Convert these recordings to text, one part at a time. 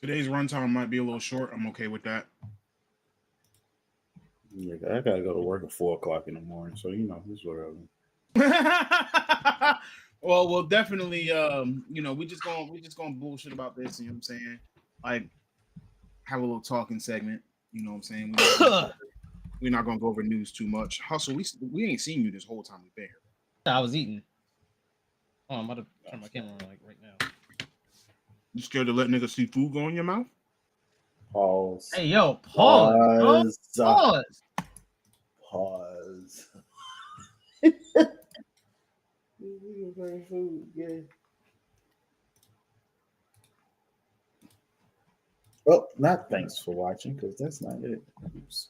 Today's runtime might be a little short. I'm okay with that. Yeah, I gotta go to work at 4 o'clock in the morning, so it's whatever. Well, we'll definitely, we just gonna bullshit about this. You know what I'm saying? Like, have a little talking segment. You know what I'm saying? We're not gonna go over news too much. Hustle, we ain't seen you this whole time we've been here. I was eating. Oh, I'm about to turn my camera on like right now. You scared to let niggas see food go in your mouth? Pause. Hey, yo, pause. Pause. Pause. Pause. Food, yeah. Well, not thanks for watching, because that's not it. Oops.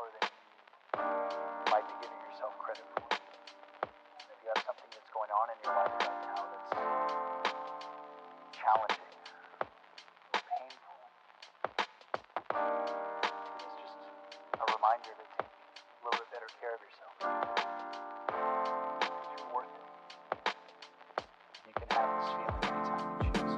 more than you might be giving yourself credit for. If you have something that's going on in your life right now that's challenging, painful, it's just a reminder to take a little bit better care of yourself. Because you're worth it. You can have this feeling anytime you choose.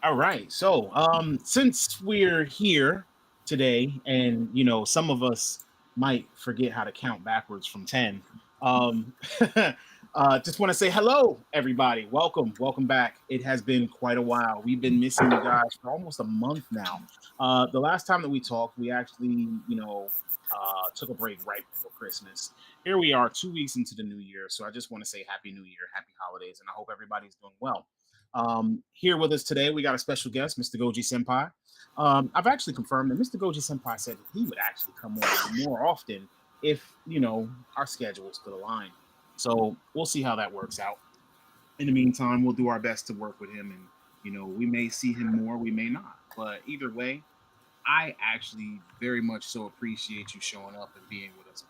All right. So, since we're here today, and some of us might forget how to count backwards from 10, um, just want to say hello, everybody. Welcome back. It has been quite a while. We've been missing you guys for almost a month now. The last time that we talked, we actually, took a break right before Christmas. Here we are, 2 weeks into the new year. So I just want to say Happy New Year, Happy Holidays, and I hope everybody's doing well. Here with us today, we got a special guest, Mr. Goji Senpai. I've actually confirmed that Mr. Goji Senpai said that he would actually come on more often if our schedules could align. So we'll see how that works out. In the meantime, we'll do our best to work with him, and we may see him more, we may not. But either way, I actually very much so appreciate you showing up and being with us,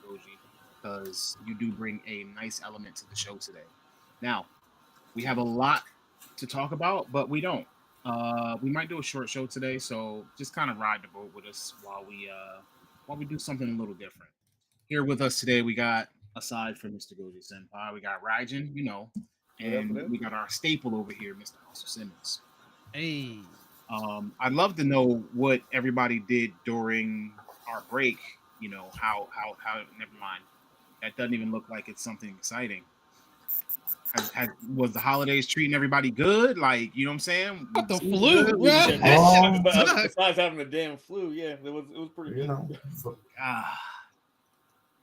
Goji, because you do bring a nice element to the show today. Now, we have a lot to talk about, but we don't. We might do a short show today, so just kind of ride the boat with us while we do something a little different. Here with us today, we got, aside from Mr. Goji Senpai, we got Raijin, and we got our staple over here, Mr. Hustle Simmons. Hey. I'd love to know what everybody did during our break. How never mind. That doesn't even look like it's something exciting. Was the holidays treating everybody good? Like, you know what I'm saying? What the flu? Besides having a damn flu, yeah, it was pretty good.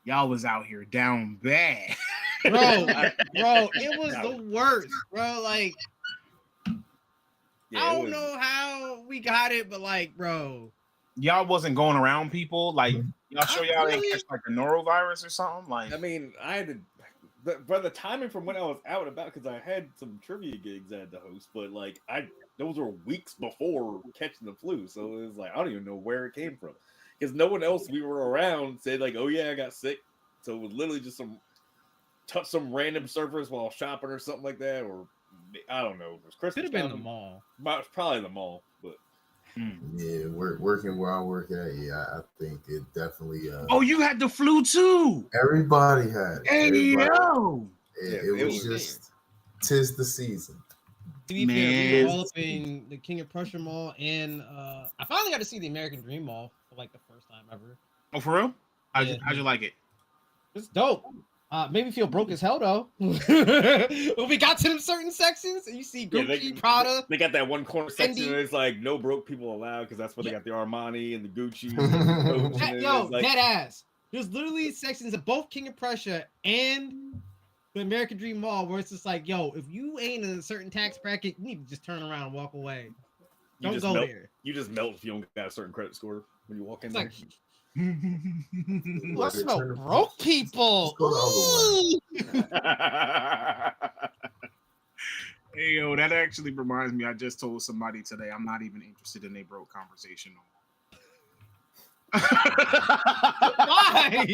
Y'all was out here down bad. bro, it was the worst, bro. Like, I don't know how we got it, but like, bro, y'all wasn't going around people. Like, y'all sure y'all didn't catch like a norovirus or something? Like, I mean, I had to. By the timing from when I was out and about, because I had some trivia gigs I had to host, but like those were weeks before catching the flu, so it was like I don't even know where it came from, because no one else we were around said like, "Oh yeah, I got sick." So it was literally just some random surfers while shopping or something like that, or I don't know. It was Christmas. Could have been the mall. Probably the mall, but. Yeah, working where I work at. Yeah, I think it definitely. Oh, you had the flu too. Everybody had. Hey, yo. It was just 'tis the season. To be fair, we were all up in the King of Prussia Mall, and I finally got to see the American Dream Mall for like the first time ever. Oh, for real? How'd you like it? It's dope. Made me feel broke as hell though. When we got to them certain sections, and you see Gucci, Prada. They got that one corner section Fendi. and it's like no broke people allowed, because that's where they got the Armani and the Gucci. And Dead ass. There's literally sections of both King of Prussia and the American Dream Mall where it's just like, yo, if you ain't in a certain tax bracket, you need to just turn around and walk away. Don't go there. You just melt if you don't got a certain credit score when you walk in It's there. like, let's smell broke people. Hey, yo, that actually reminds me. I just told somebody today I'm not even interested in a broke conversation no more. Why?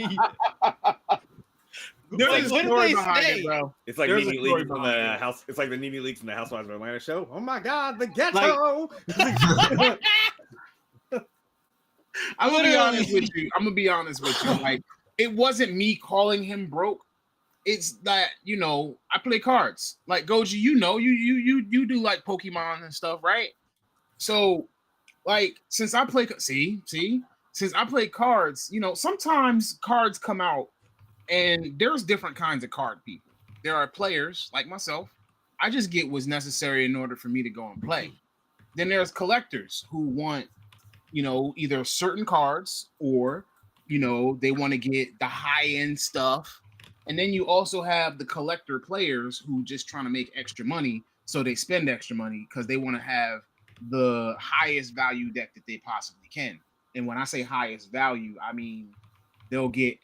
There's a story behind it, bro. It's like There's a Nene story Leakes from behind the it. house. It's like the Nene Leakes from the Housewives of Atlanta show. Oh my God, the ghetto! I'm gonna be honest with you. Like, it wasn't me calling him broke. It's that I play cards. Like Goji, you do like Pokemon and stuff, right? So, like, since I play, since I play cards, sometimes cards come out, and there's different kinds of card people. There are players like myself. I just get what's necessary in order for me to go and play. Then there's collectors who want either certain cards or, they want to get the high end stuff. And then you also have the collector players who just trying to make extra money. So they spend extra money because they want to have the highest value deck that they possibly can. And when I say highest value, I mean, they'll get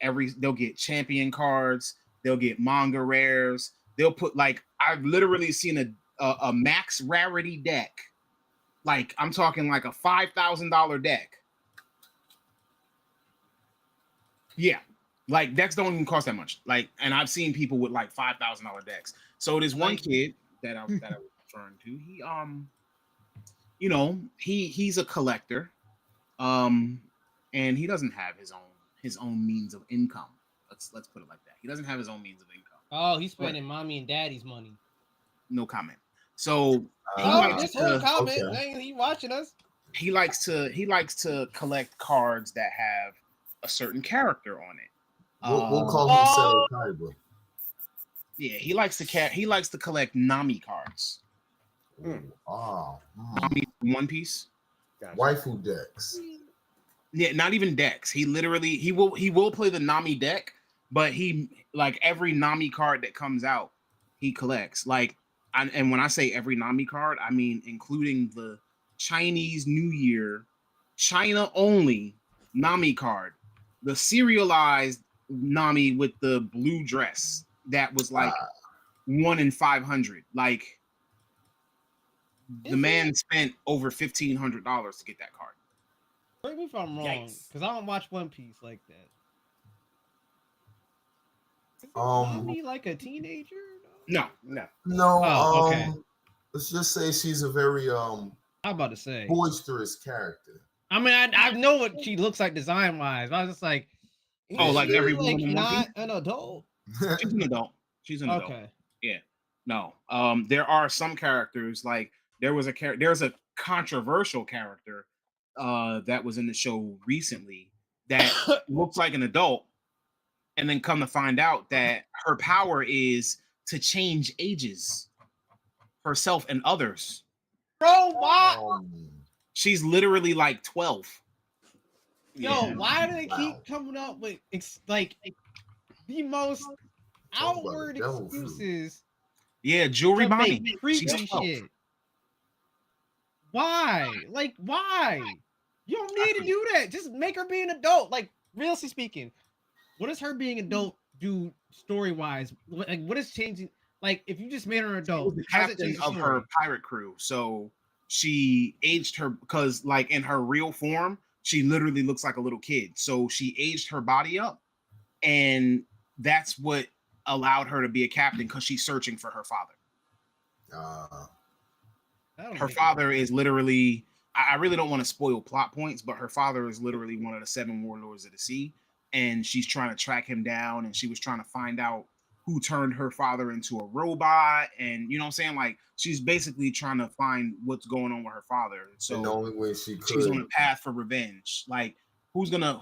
champion cards. They'll get manga rares. They'll put I've literally seen a max rarity deck. Like, I'm talking like a $5,000 deck. Yeah. Like, decks don't even cost that much. Like, and I've seen people with like $5,000 decks. So there's one kid that I was referring to. He's a collector. And he doesn't have his own means of income. Let's put it like that. He doesn't have his own means of income. Oh, he's spending mommy and daddy's money. No comment. So he Oh, likes this whole to comment, okay. dang, he watching us. he likes to collect cards that have a certain character on it. We'll call him Oh. Sarah Kaiba. Yeah, he likes to collect Nami cards. Oh, Nami One Piece. Gotcha. waifu decks. Yeah, not even decks. He will play the Nami deck, but he like every Nami card that comes out, he collects. Like, and when I say every Nami card, I mean including the Chinese New Year, China only Nami card, the serialized Nami with the blue dress that was like 1 in 500. Like, the man spent over $1,500 to get that card. Correct me if I'm wrong, Yikes. because I don't watch One Piece like that. Is Um, Nami like a teenager? No, No. No, Oh, okay. let's just say she's a very I'm about to say. boisterous character. I mean, I know what she looks like design wise. I was just like, Oh, is like she, every like woman in One not Piece? an adult. she's an adult. She's an adult. Okay. No. There are some characters, like there's a controversial character that was in the show recently that looks like an adult, and then come to find out that her power is to change ages herself and others. Bro, why? She's literally like 12. Yo, why do they Wow. keep coming up with like the most Talk about the outward devil fruit. excuses Yeah, Jewelry to Bonnie. make creepy She's 12. shit? Why? Like, why? You don't need to do that. Just make her be an adult. Like, realistically speaking, what does her being adult do story wise? Like, what is changing? Like, if you just made her an She was adult, the how does it captain change the of story? her pirate crew. So she aged her because, like, in her real form, she literally looks like a little kid. So she aged her body up, and that's what allowed her to be a captain because she's searching for her father. That don't Her make father is literally, I really don't want to spoil plot points, but her father is literally one of the 7 warlords of the sea, and she's trying to track him down, and she was trying to find out who turned her father into a robot, and you know what I'm saying? Like, she's basically trying to find what's going on with her father. So And the only way she she's on could. a path for revenge. Like, who's gonna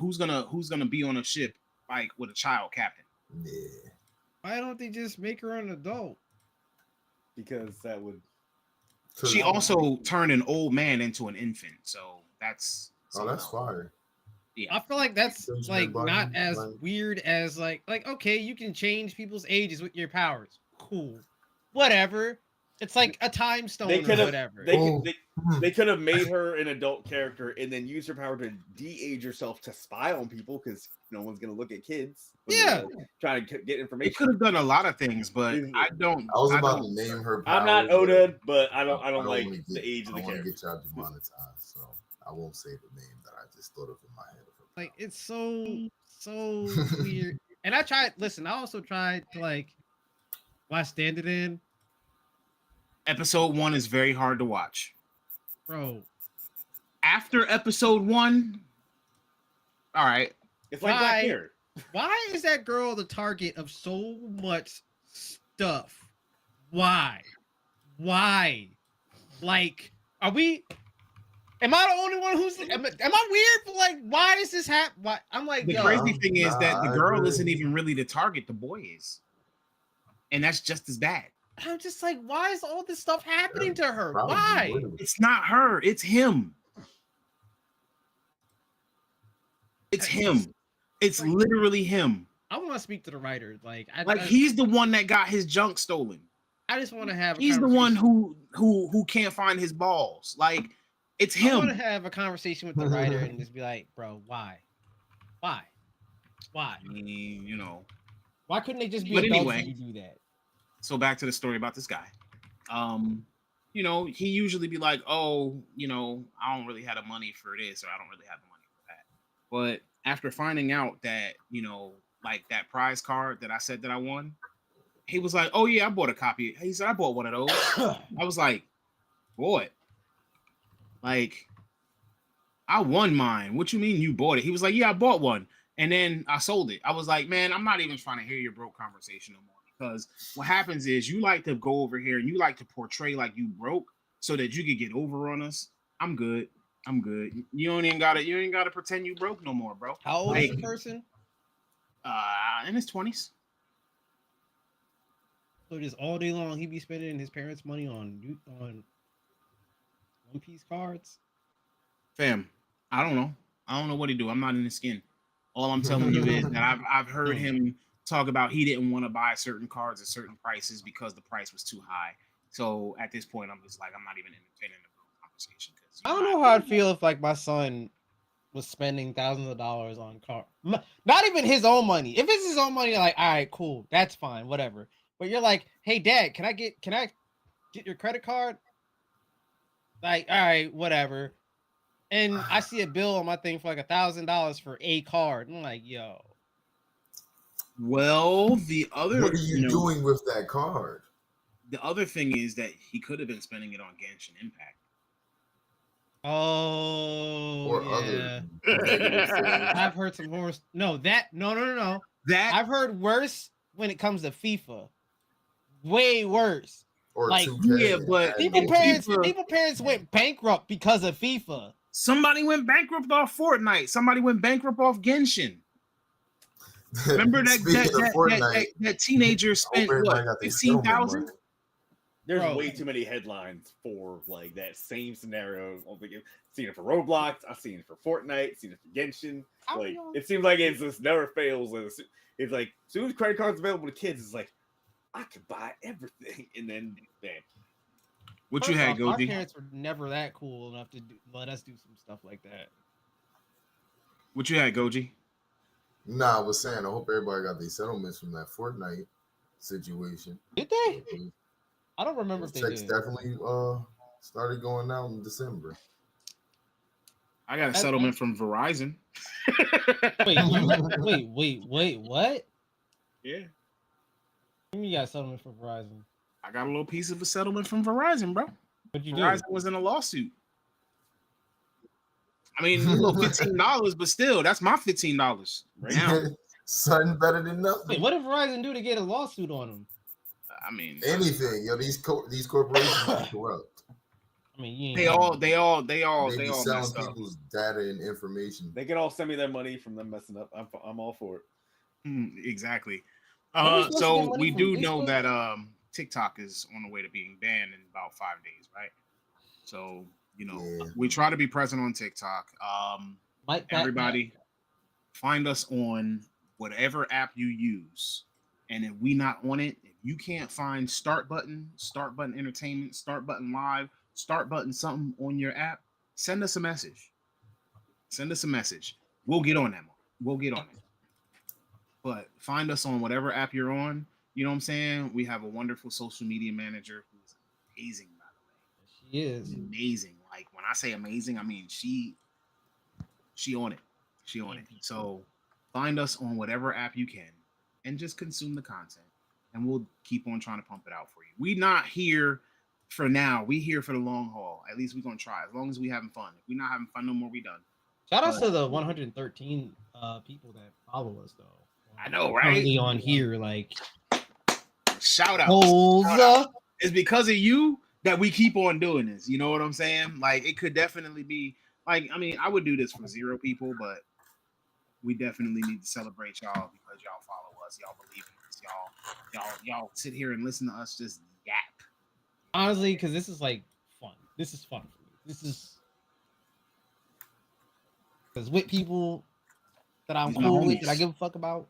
be on a ship like with a child captain? Yeah. Why don't they just make her an adult? Because that would. She also turned an old man into an infant, so that's Oh, that's fire. I feel like that's Benjamin like Button, not as like- weird as like okay, you can change people's ages with your powers. Cool. Whatever. It's like a time stone They or could have. whatever. They could have made her an adult character and then used her power to de-age herself to spy on people because no one's gonna look at kids. when they're, like, trying to get They information. could have done a lot of things, but I don't. I was about don't- to name her. I'm not powers, Oda, but I don't wanna like get- the age of the I don't wanna character. get y'all demonetized, so I won't say the name that I just thought of in my head. Like it's so weird. And I tried. Listen, I also tried to like watch Stand It In, Episode 1 is very hard to watch. bro. After episode 1, all right. It's like Why? Black Mirror. Why is that girl the target of so much stuff? Why? Like, are we? Am I the only one who's? Am I weird? But like, why does this happen? Why? I'm like, The yo, crazy thing is that the I girl agree. isn't even really the target. The boy is, and that's just as bad. I'm just like, why is all this stuff happening to her? Probably Why? would've. It's not her. It's him. It's him. It's literally him. I want to speak to the writers. Like, Like, he's the one that got his junk stolen. I just want to have. He's the one who can't find his balls. Like, it's I want to him. have a conversation with the writer and just be like, bro, why? I mean, you know. Why couldn't they just be But adults anyway. when you do that? So back to the story about this guy. You know, he usually be like, oh, you know, I don't really have the money for this, or I don't really have the money for that. But after finding out that, you know, like that prize card that I said that I won, he was like, oh yeah, I bought a copy. He said, I bought one of those. I was like, boy, like, I won mine. What you mean you bought it? He was like, yeah, I bought one. And then I sold it. I was like, man, I'm not even trying to hear your broke conversation no more. because what happens is you like to go over here and you like to portray like you broke so that you could get over on us. I'm good. I'm good. You ain't gotta pretend you broke no more, bro. How old is the person? In his 20s. So just all day long he be spending his parents' money on One Piece cards. Fam, I don't know. I don't know what he do. I'm not in his skin. All I'm telling you is that I've heard him talk about he didn't want to buy certain cards at certain prices because the price was too high. So at this point, I'm just like, I'm not even entertaining the conversation. I don't know how I'd feel if like my son was spending thousands of dollars on cards. Not even his own money. If it's his own money, like, all right, cool, that's fine, whatever. But you're like, hey, Dad, can I get your credit card? Like, all right, whatever. And I see a bill on my thing for like $1,000 for a card. I'm like, yo. Well, the other What are you doing with that card? The other thing is that he could have been spending it on Genshin Impact. Oh, Or yeah. other negative things. I've heard some horror. No. That I've heard worse when it comes to FIFA. Way worse. Or Like, 2K. yeah, but People FIFA- parents went bankrupt because of FIFA. somebody went bankrupt off Fortnite. Somebody went bankrupt off Genshin. Remember that teenager spent what, 15,000? There's Bro. way too many headlines for like that same scenario. I've seen it for Roblox. I've seen it for Fortnite. Seen it for Genshin. Like it seems like it just never fails. It's like as soon as credit cards available to kids, it's like I could buy everything, and then bam. What you had, Our Goldie? parents were never that cool enough to let us do some stuff like that. What you had, Goji? Nah, I was saying, I hope everybody got these settlements from that Fortnite situation. Did they? I don't remember if Those they checks did. definitely started going out in December. I got a settlement from Verizon. Wait, what? Yeah. You got a settlement for Verizon. I got a little piece of a settlement from Verizon, bro. What'd you Verizon do? was in a lawsuit. I mean, a little $15, but still, that's my $15 right now. Something better than nothing. Wait, what did Verizon do to get a lawsuit on them? I mean, Anything, yo, these corporations are corrupt. I mean, you ain't they all They be selling messed up. people's data and information. They can all send me their money from them messing up. I'm all for it. Exactly. Are we supposed to get So money we from do know Facebook? that TikTok is on the way to being banned in about 5 days, right? So Yeah. we try to be present on TikTok. Everybody, find us on whatever app you use, and if we not on it, if you can't find Start Button Entertainment, Start Button Live, Start Button something on your app, send us a message. We'll get on that one. We'll get on it. But find us on whatever app you're on. You know what I'm saying? We have a wonderful social media manager who's amazing, by the way. She is. Amazing. Like when I say amazing, I mean she on it. She on it. So find us on whatever app you can and just consume the content. And we'll keep on trying to pump it out for you. We not here for now. We here for the long haul. At least we're gonna try. As long as we having fun. If we're not having fun no more, we done. Shout out to the 113 people that follow us though. I know, right? Currently on here, like Shout out. Holza. It's because of you that we keep on doing this. You know what I'm saying? Like it could definitely be like, I mean, I would do this for 0 people, but we definitely need to celebrate y'all because y'all follow us, y'all believe in us, y'all sit here and listen to us just yap. Honestly, because this is like fun. This is fun for me. This is because with people that I'm These my cool with, homies. that I give a fuck about,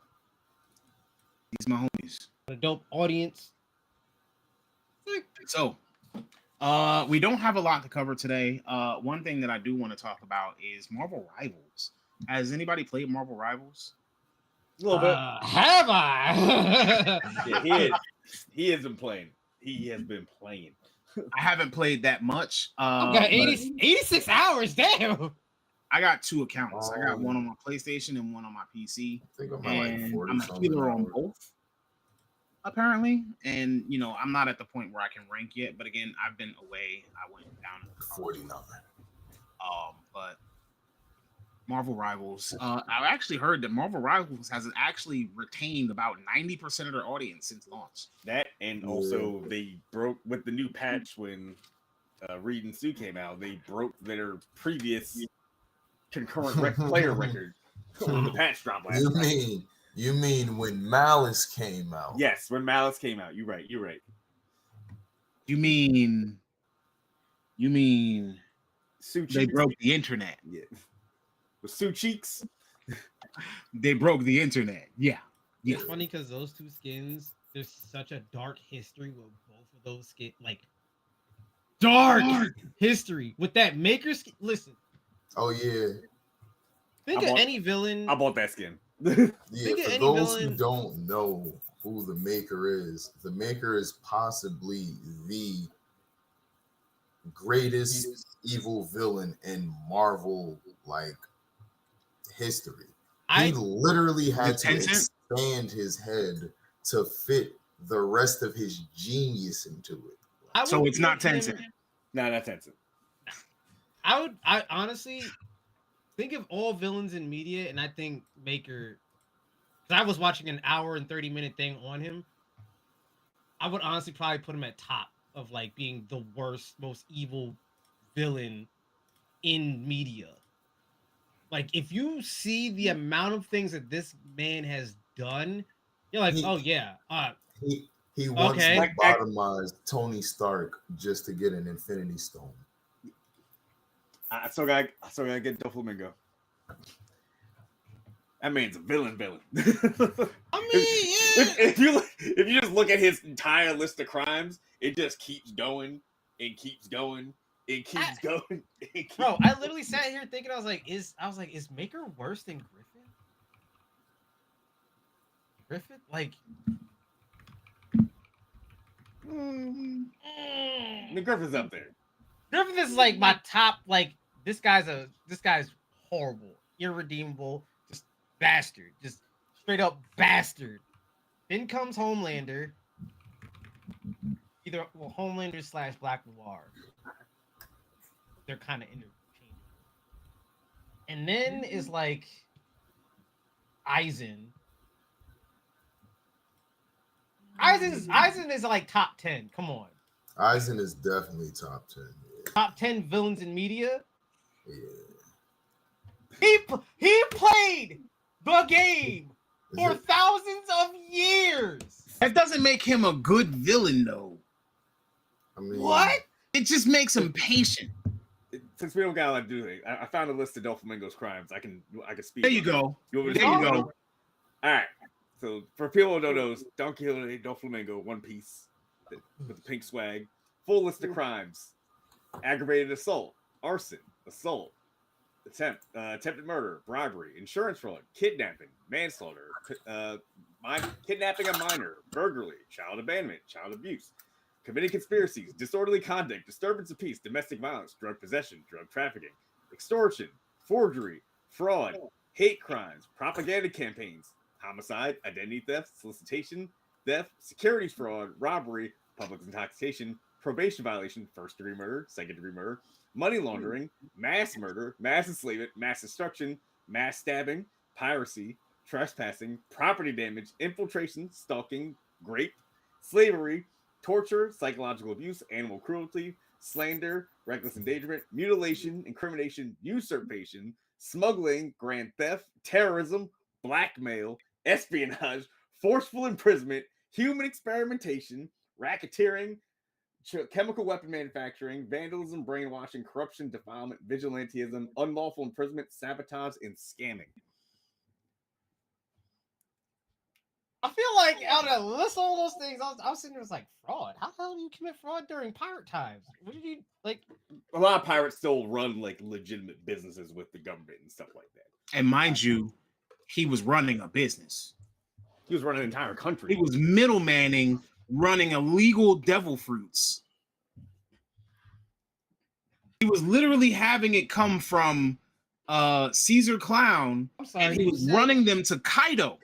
These my homies. a dope audience. So, we don't have a lot to cover today. One thing that I do want to talk about is Marvel Rivals. Has anybody played Marvel Rivals? A little bit. Have I? Yeah, he has been playing. He has been playing. I haven't played that much. I've got but 86 hours. Damn. I got 2 accounts. I got one on my PlayStation and one on my PC. I think I'm at like And 40 I'm a something healer on hours. both, apparently. And I'm not at the point where I can rank yet. But again, I've been away. I went down to 49. But Marvel Rivals. I actually heard that Marvel Rivals has actually retained about 90% of their audience since launch. That and also they broke with the new patch when Reed and Sue came out. They broke their previous concurrent player record when the patch dropped last night. You mean when Malice came out? Yes, when Malice came out. You're right. You mean Sue they Cheeks. broke the internet? Yeah. With Sue Cheeks. They broke the internet. Yeah. It's funny because those two skins, there's such a dark history with both of those skins. Like, dark history with that Maker skin. Listen. Oh yeah. Think of any villain. I bought that skin. Yeah, for those who don't know who the Maker is, the Maker is possibly the greatest evil villain in Marvel like history. He literally had to expand his head to fit the rest of his genius into it. So it's not Tencent. No, not Tencent. I honestly think of all villains in media, and I think Maker, because I was watching an hour and 30-minute thing on him, I would honestly probably put him at top of like being the worst, most evil villain in media. Like, if you see the amount of things that this man has done, you're like, oh yeah. He once lobotomized Tony Stark just to get an Infinity Stone. I still gotta get Doflamingo. That man's a villain. I mean, if you just look at his entire list of crimes, it just keeps going and keeps going and keeps going. Bro, I literally sat here thinking, I was like, is Maker worse than Griffin? Griffin? Like, the Griffin's up there. Griffin is like my top. Like, this guy's horrible, irredeemable, just bastard, just straight up bastard. Then comes Homelander, Homelander / Black Noir. They're kind of interchangeable. And then is like Eisen. Eisen is like top 10. Come on. Eisen is definitely top 10. Yeah. Top 10 villains in media. Yeah. He played the game for thousands of years. That doesn't make him a good villain, though. I mean, What? It just makes him patient. Since we don't got a lot to do anything, I found a list of Doflamingo's crimes. I can speak. There you go. You want me to There you speak? go. All right. So for people who don't know, Don Quixote, Doflamingo, One Piece, with the pink swag, full list of crimes: aggravated assault, arson, assault, attempted murder, bribery, insurance fraud, kidnapping, manslaughter, kidnapping a minor, burglary, child abandonment, child abuse, committing conspiracies, disorderly conduct, disturbance of peace, domestic violence, drug possession, drug trafficking, extortion, forgery, fraud, hate crimes, propaganda campaigns, homicide, identity theft, solicitation, theft, securities fraud, robbery, public intoxication, probation violation, first-degree murder, second-degree murder, money laundering, mass murder, mass enslavement, mass destruction, mass stabbing, piracy, trespassing, property damage, infiltration, stalking, rape, slavery, torture, psychological abuse, animal cruelty, slander, reckless endangerment, mutilation, incrimination, usurpation, smuggling, grand theft, terrorism, blackmail, espionage, forceful imprisonment, human experimentation, racketeering, chemical weapon manufacturing, vandalism, brainwashing, corruption, defilement, vigilantism, unlawful imprisonment, sabotage, and scamming. I feel like out of list all those things, I was sitting there, was like, fraud. How the hell do you commit fraud during pirate times? What did you like? A lot of pirates still run like legitimate businesses with the government and stuff like that. And mind you, he was running a business. He was running an entire country. He was middlemaning, running illegal devil fruits. He was literally having it come from Caesar Clown. I'm sorry, and he was running them to Kaido.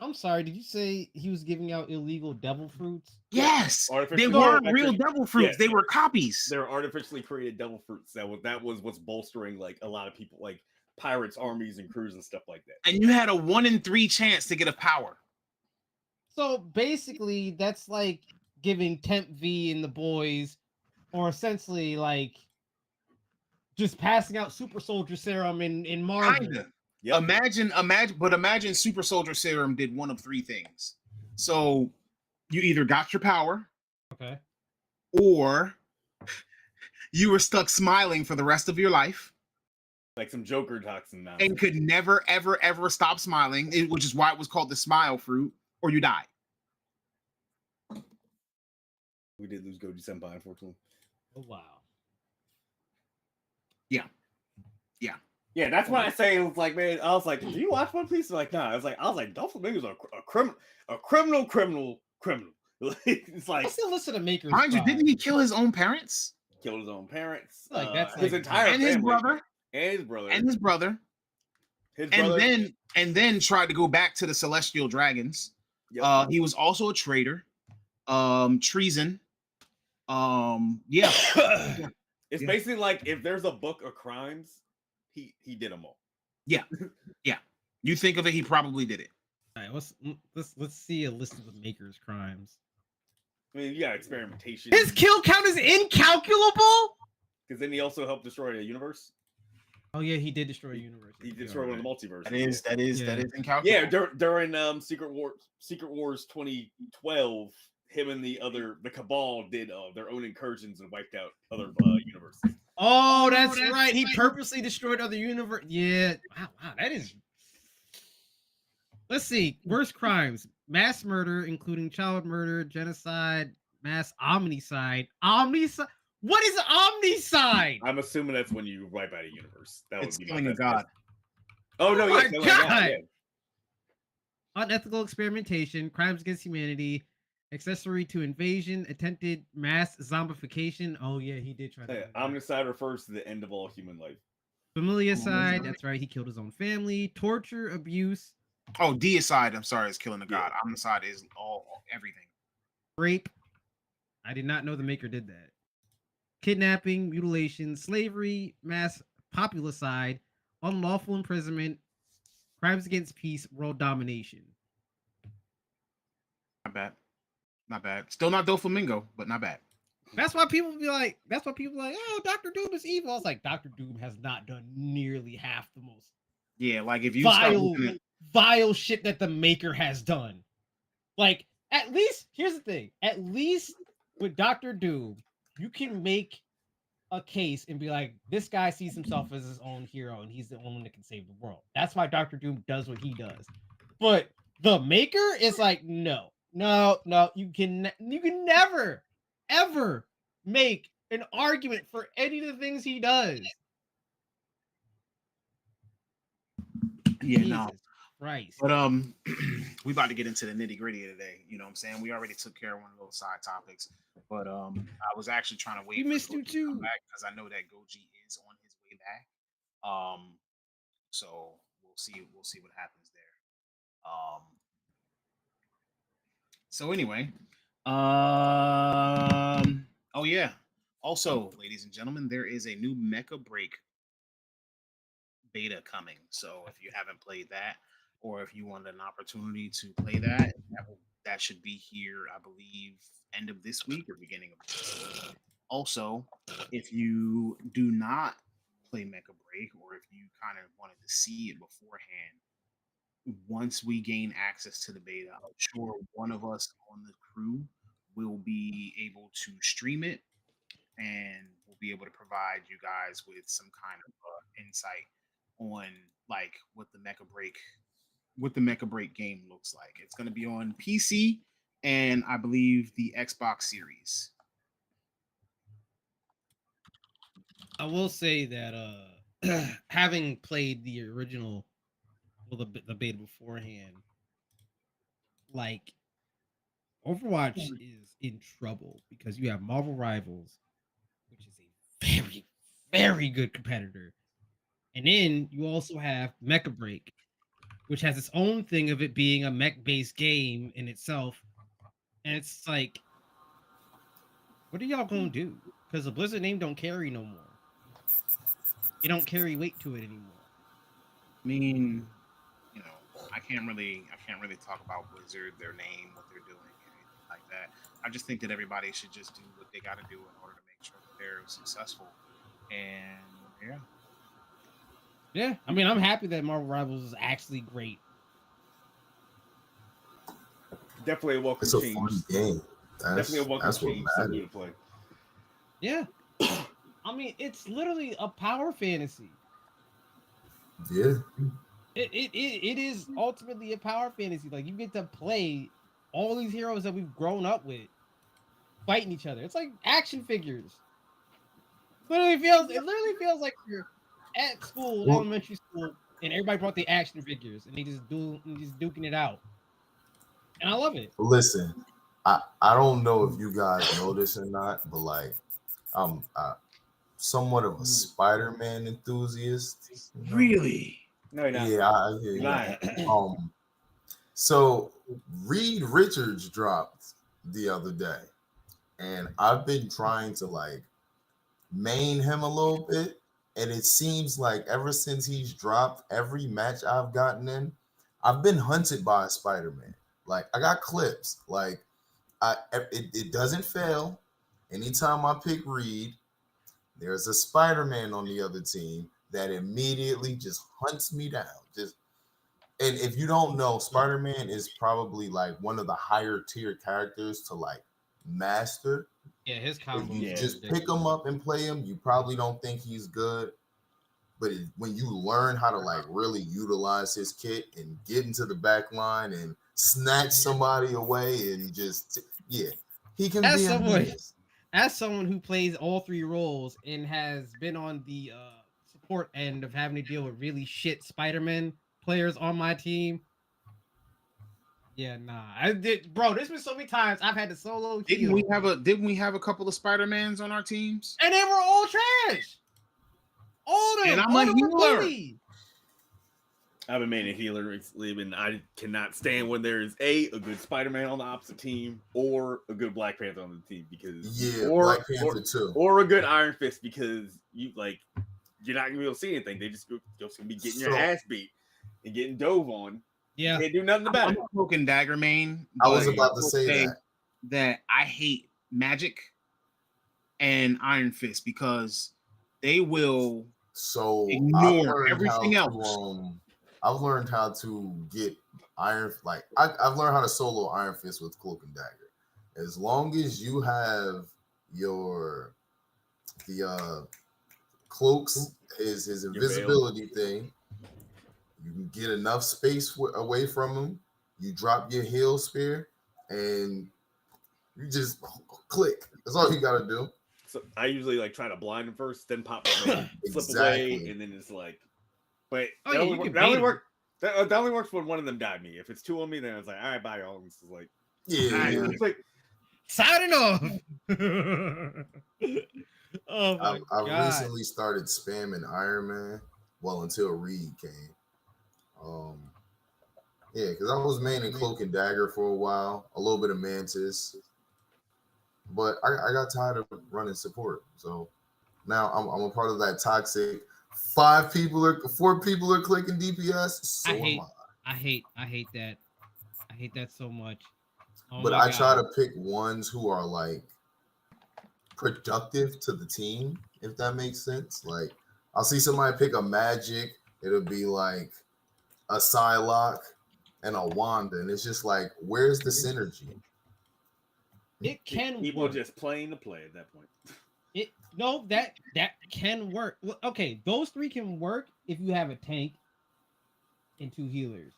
I'm sorry, did you say he was giving out illegal devil fruits? Yes, they Artificially weren't real manufactured- devil fruits. Yes. They were copies. They're artificially created devil fruits. That was what's bolstering like a lot of people. Like pirates, armies, and crews and stuff like that. And you had a 1 in 3 chance to get a power. So basically, that's like giving Temp V and the boys, or essentially like just passing out super soldier serum in Marvel. Kinda. Yep. Imagine super soldier serum did one of 3 things. So you either got your power, Okay. or you were stuck smiling for the rest of your life Like some Joker toxin now. and could never, ever, ever stop smiling, which is why it was called the smile fruit, or you die. We did lose Goji Senpai, unfortunately. Oh wow. Yeah, that's why I say it was like, man. I was like, "Do you watch One Piece?" Like, nah. I was like, Doflamingo's a criminal. It's like I still listen to Maker's Mind you, Cry. didn't he kill his own parents killed his own parents, Like, that's his like- entire and family, his brother and his brother, and his brother, his and brother. then tried to go back to the Celestial Dragons. Yep. He was also a traitor, treason. Yeah, It's Yeah. basically like if there's a book of crimes, he did them all. you think of it, he probably did it. All right, let's see a list of the Maker's crimes. I mean, you got experimentation. His kill count is incalculable. Because then he also helped destroy the universe. Oh yeah, he did destroy a universe. He destroyed one of the multiverses. That is Yeah. incalculable. Yeah, during Secret Wars 2012, him and the Cabal did their own incursions and wiped out other universes. Oh, that's right. He purposely destroyed other universe. Yeah. Wow, that is. Let's see. Worst crimes: mass murder, including child murder, genocide, mass omnicide. Omnicide. What is omnicide? I'm assuming that's when you wipe out a universe. That It's would be killing my a best god. guess. Oh no! Oh Yeah, my killing a god, God. yeah. Unethical experimentation, crimes against humanity, accessory to invasion, attempted mass zombification. Oh yeah, he did try Yeah, that. omnicide refers to the end of all human life. Familicide. That's right. He killed his own family. Torture, abuse, Oh, deicide. I'm sorry, is killing a Yeah. god. Omnicide is all everything. rape. I did not know the Maker did that. Kidnapping, mutilation, slavery, mass populicide, unlawful imprisonment, crimes against peace, world domination. Not bad. Not bad. Still not Doflamingo, but not bad. That's why people be like, oh, Dr. Doom is evil. I was like, Dr. Doom has not done nearly half the most Yeah, like if you start looking at vile shit that the Maker has done. Like, at least, here's the thing, at least with Dr. Doom, you can make a case and be like, this guy sees himself as his own hero and he's the only one that can save the world. That's why Dr. Doom does what he does. But the Maker is like, no, you can never, ever make an argument for any of the things he does. yeah, no. Jesus Christ. But we about to get into the nitty gritty today. You know what I'm saying? We already took care of one of those side topics, but I was actually trying to wait. We for missed you Goji to come too. back because I know that Goji is on his way back. So we'll see what happens there. So anyway, oh yeah. Also, ladies and gentlemen, there is a new Mecha Break beta coming. So if you haven't played that, or if you want an opportunity to play that, that should be here, I believe, end of this week or beginning of this week. Also, if you do not play Mecha Break, or if you kind of wanted to see it beforehand, once we gain access to the beta, I'm sure one of us on the crew will be able to stream it, and we'll be able to provide you guys with some kind of insight on like what the Mecha Break game looks like. It's going to be on PC and I believe the Xbox Series. I will say that having played the original, well, the beta beforehand, like Overwatch is in trouble because you have Marvel Rivals, which is a very, very good competitor, and then you also have Mecha Break, which has its own thing of it being a mech-based game in itself, and it's like, what are y'all gonna do? Because the Blizzard name don't carry no more. It don't carry weight to it anymore. I mean, I can't really talk about Blizzard, their name, what they're doing, anything like that. I just think that everybody should just do what they got to do in order to make sure that they're successful. And yeah. Yeah, I mean, I'm happy that Marvel Rivals is actually great. Definitely a welcome It's a change. fun game. Definitely a welcome change. Something to play. Yeah. I mean, it's literally a power fantasy. Yeah. It is ultimately a power fantasy. Like, you get to play all these heroes that we've grown up with fighting each other. It's like action figures. It literally feels like you're at school, elementary school, and everybody brought the action figures and they just duking it out. And I love it. Listen, I don't know if you guys know this or not, but like I'm somewhat of a Spider-Man enthusiast. You know? Really? No, you're not. Yeah, I hear you. Lying. So Reed Richards dropped the other day, and I've been trying to like main him a little bit, and it seems like ever since he's dropped, every match I've gotten in, I've been hunted by a Spider-Man. Like I got clips. Like it doesn't fail. Anytime I pick Reed, there's a Spider-Man on the other team that immediately just hunts me down. And if you don't know, Spider-Man is probably like one of the higher tier characters to like master. Yeah, his If combo. you just pick him up and play him, you probably don't think he's good. But when you learn how to like really utilize his kit and get into the back line and snatch somebody away and just he can be amazing. As someone who plays all three roles and has been on the support end of having to deal with really shit Spider-Man players on my team. Yeah, nah. Bro, there's been so many times I've had to solo Didn't we have a couple of Spider-Mans on our teams? And they were all trash. All of them. And I'm a healer. I've been made a healer recently, and I cannot stand when there's a good Spider-Man on the opposite team or a good Black Panther on the team Black Panther too, or a good Iron Fist because you're not gonna be able to see anything. They just gonna be getting your ass beat and getting dove on. Yeah, can't do nothing about it. I'm a Cloak and Dagger main. I was about to say that I hate Magic and Iron Fist because they will ignore everything else. I've learned how to get I've learned how to solo Iron Fist with Cloak and Dagger. As long as you have the cloaks, his invisibility thing, you can get enough space away from him. You drop your heal spear, and you just click. That's all you gotta do. So I usually try to blind him first, then pop my flip away, and then it's like. But that only works when one of them died me. If it's two on me, then I was like, all right, bye, y'all. This is like, it's like signing off. Oh my God. I recently started spamming Iron Man. Well, until Reed came. Because I was maining Cloak and Dagger for a while, a little bit of Mantis, but I got tired of running support. So now I'm a part of that toxic. 4 people are clicking DPS. So I hate that. I hate that so much. But I try to pick ones who are like productive to the team, if that makes sense. Like I'll see somebody pick a Magic, it'll be like a Psylocke and a Wanda, and it's just like, where's the synergy? It can people work. Just playing to play at that point. That can work. Well, okay, those 3 can work if you have a tank and 2 healers.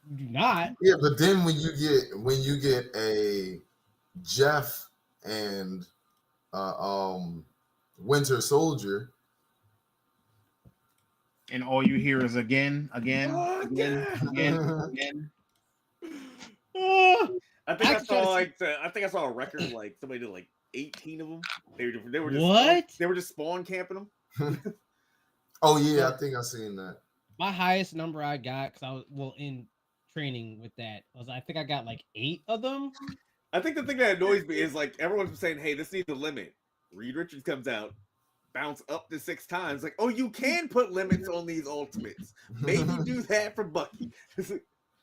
You do not. Yeah, but then when you get a Jeff and Winter Soldier, and all you hear is again. I think I saw a record like somebody did like 18 of them. They were just what? They were just spawn camping them. Oh yeah, I think I seen that. My highest number I got, because I was in training with that, was I think I got like 8 of them. I think the thing that annoys me is like everyone's saying, "Hey, this needs a limit." Reed Richards comes out, bounce up to 6 times. Like, oh, you can put limits on these ultimates. Maybe do that for Bucky.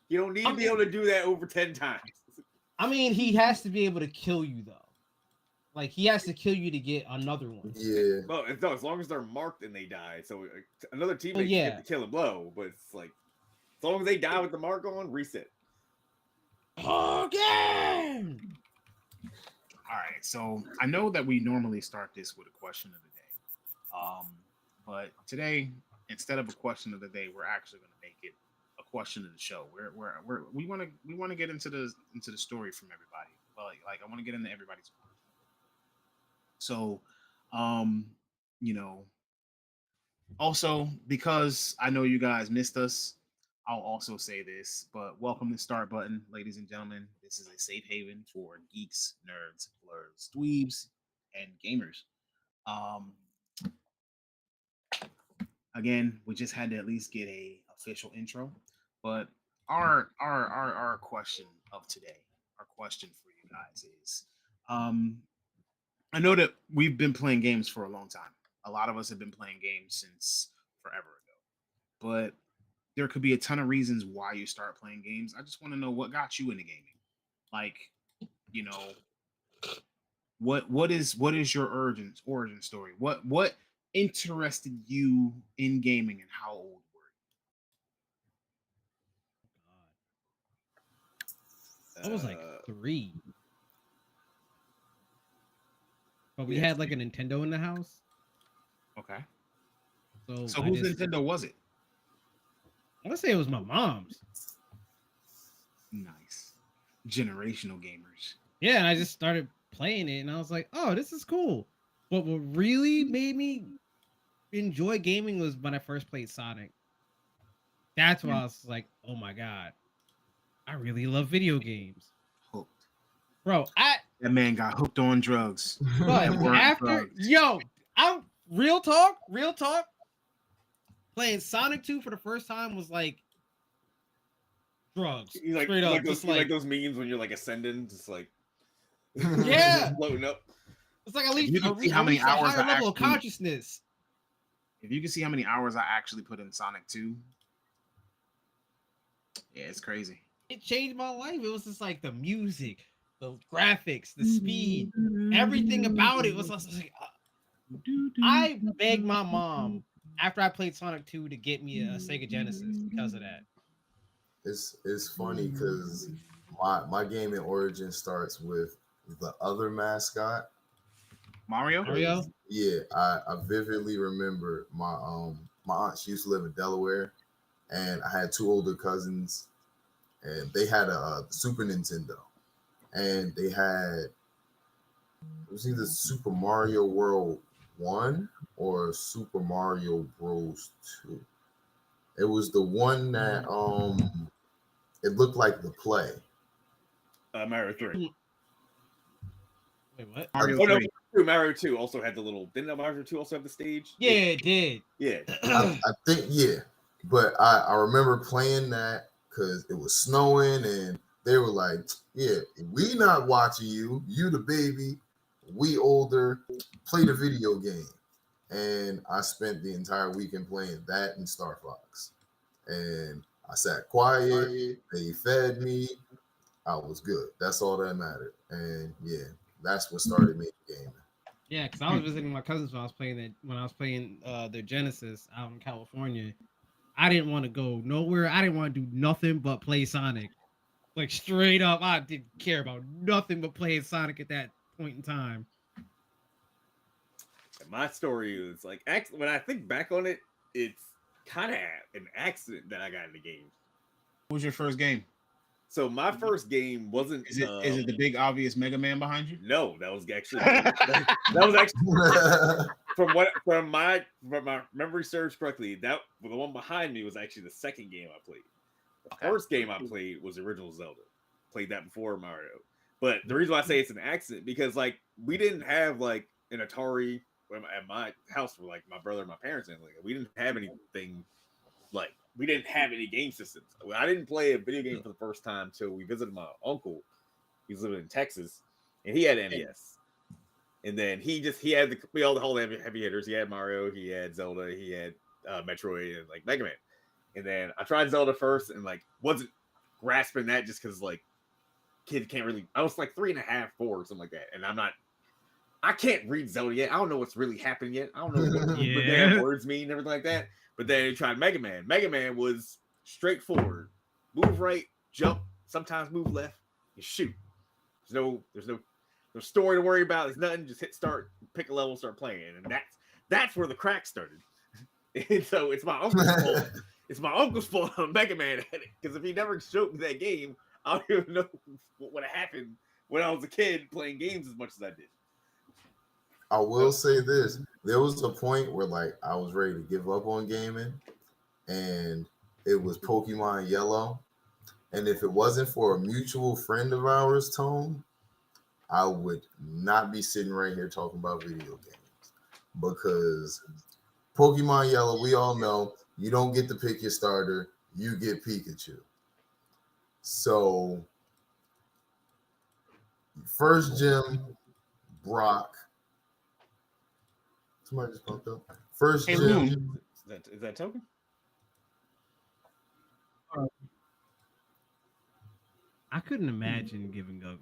You don't need to be able to do that over 10 times. I mean, he has to be able to kill you though. Like he has to kill you to get another one. Yeah. Well, no, as long as they're marked and they die. So another teammate yeah. can get the killing blow, but it's like as long as they die with the mark on, reset. Again. All right, so I know that we normally start this with a question of the day, but today, instead of a question of the day, we're actually going to make it a question of the show. We want to get into the story from everybody. Well, like I want to get into everybody's. So, you know, also because I know you guys missed us, I'll also say this, but welcome to Start Button, ladies and gentlemen. This is a safe haven for geeks, nerds, blurs, dweebs, and gamers. Again, we just had to at least get a official intro, but our question of today, our question for you guys is, I know that we've been playing games for a long time. A lot of us have been playing games since forever ago, but there could be a ton of reasons why you start playing games. I just want to know what got you into gaming. Like, you know, what is your origin story? What interested you in gaming, and how old were you? I was like 3. But we had like a Nintendo in the house. Okay. So whose Nintendo was it? I want to say it was my mom's. Nice. Generational gamers. Yeah, and I just started playing it, and I was like, "Oh, this is cool." But what really made me enjoy gaming was when I first played Sonic. That's why I was like, "Oh my god, I really love video games." Hooked. Bro, That man got hooked on drugs. but weren't after drugs. I'm real talk. Playing Sonic 2 for the first time was like drugs. You like, straight up, like just like those memes when you're like ascending, just like yeah, floating up. it's like at least You can see how many a hours higher I level of actually- consciousness. If you can see how many hours I actually put in Sonic 2, yeah, it's crazy. It changed my life. It was just like the music, the graphics, the speed, everything about it was just like. I begged my mom after I played Sonic 2 to get me a Sega Genesis because of that. It's funny because my gaming origin starts with the other mascot. Mario? Yeah, I vividly remember my aunt, she used to live in Delaware, and I had 2 older cousins, and they had a Super Nintendo, and they had, it was either Super Mario World 1 or Super Mario Bros 2. It was the one that it looked like the play. Mario 3. Wait, what? Mario 2 also had the little. Didn't Mario 2 also have the stage? Yeah, it did. Yeah. I think, yeah. But I remember playing that because it was snowing, and they were like, yeah, we not watching you. You the baby. We older. Play the video game. And I spent the entire weekend playing that and Star Fox. And I sat quiet. They fed me. I was good. That's all that mattered. And yeah, that's what started me gaming. Yeah, because I was visiting my cousins when I was playing their Genesis out in California. I didn't want to go nowhere. I didn't want to do nothing but play Sonic. Like straight up, I didn't care about nothing but playing Sonic at that point in time. My story is like, when I think back on it, it's kind of an accident that I got into games. What was your first game? So my first game wasn't. Is it the big obvious Mega Man behind you? No, that was actually from my memory serves correctly. That the one behind me was actually the second game I played. The first game I played was original Zelda. Played that before Mario. But the reason why I say it's an accident because like we didn't have like an Atari at my house for like my brother and my parents and like we didn't have anything like. We didn't have any game systems. I didn't play a video game for the first time until we visited my uncle. He was living in Texas, and he had an NES. And then he had all the whole heavy hitters. He had Mario, he had Zelda, he had Metroid, and like Mega Man. And then I tried Zelda first, and like wasn't grasping that just because like kids can't really. I was like 3.5, 4, or something like that, and I can't read Zelda yet. I don't know what's really happening yet. I don't know what the damn words mean and everything like that. But then I tried Mega Man. Mega Man was straightforward: move right, jump, sometimes move left, and shoot. There's no story to worry about. There's nothing. Just hit start, pick a level, start playing, and that's where the crack started. And so it's my uncle's fault. It's my uncle's fault on Mega Man because if he never showed me that game, I don't even know what would have happened when I was a kid playing games as much as I did. I will say this: there was a point where like I was ready to give up on gaming, and it was Pokemon Yellow. And if it wasn't for a mutual friend of ours, Tone, I would not be sitting right here talking about video games, because Pokemon Yellow, we all know you don't get to pick your starter, you get Pikachu. So first gym, Brock. Somebody just popped up. First gym. Is that Token? I couldn't imagine giving up.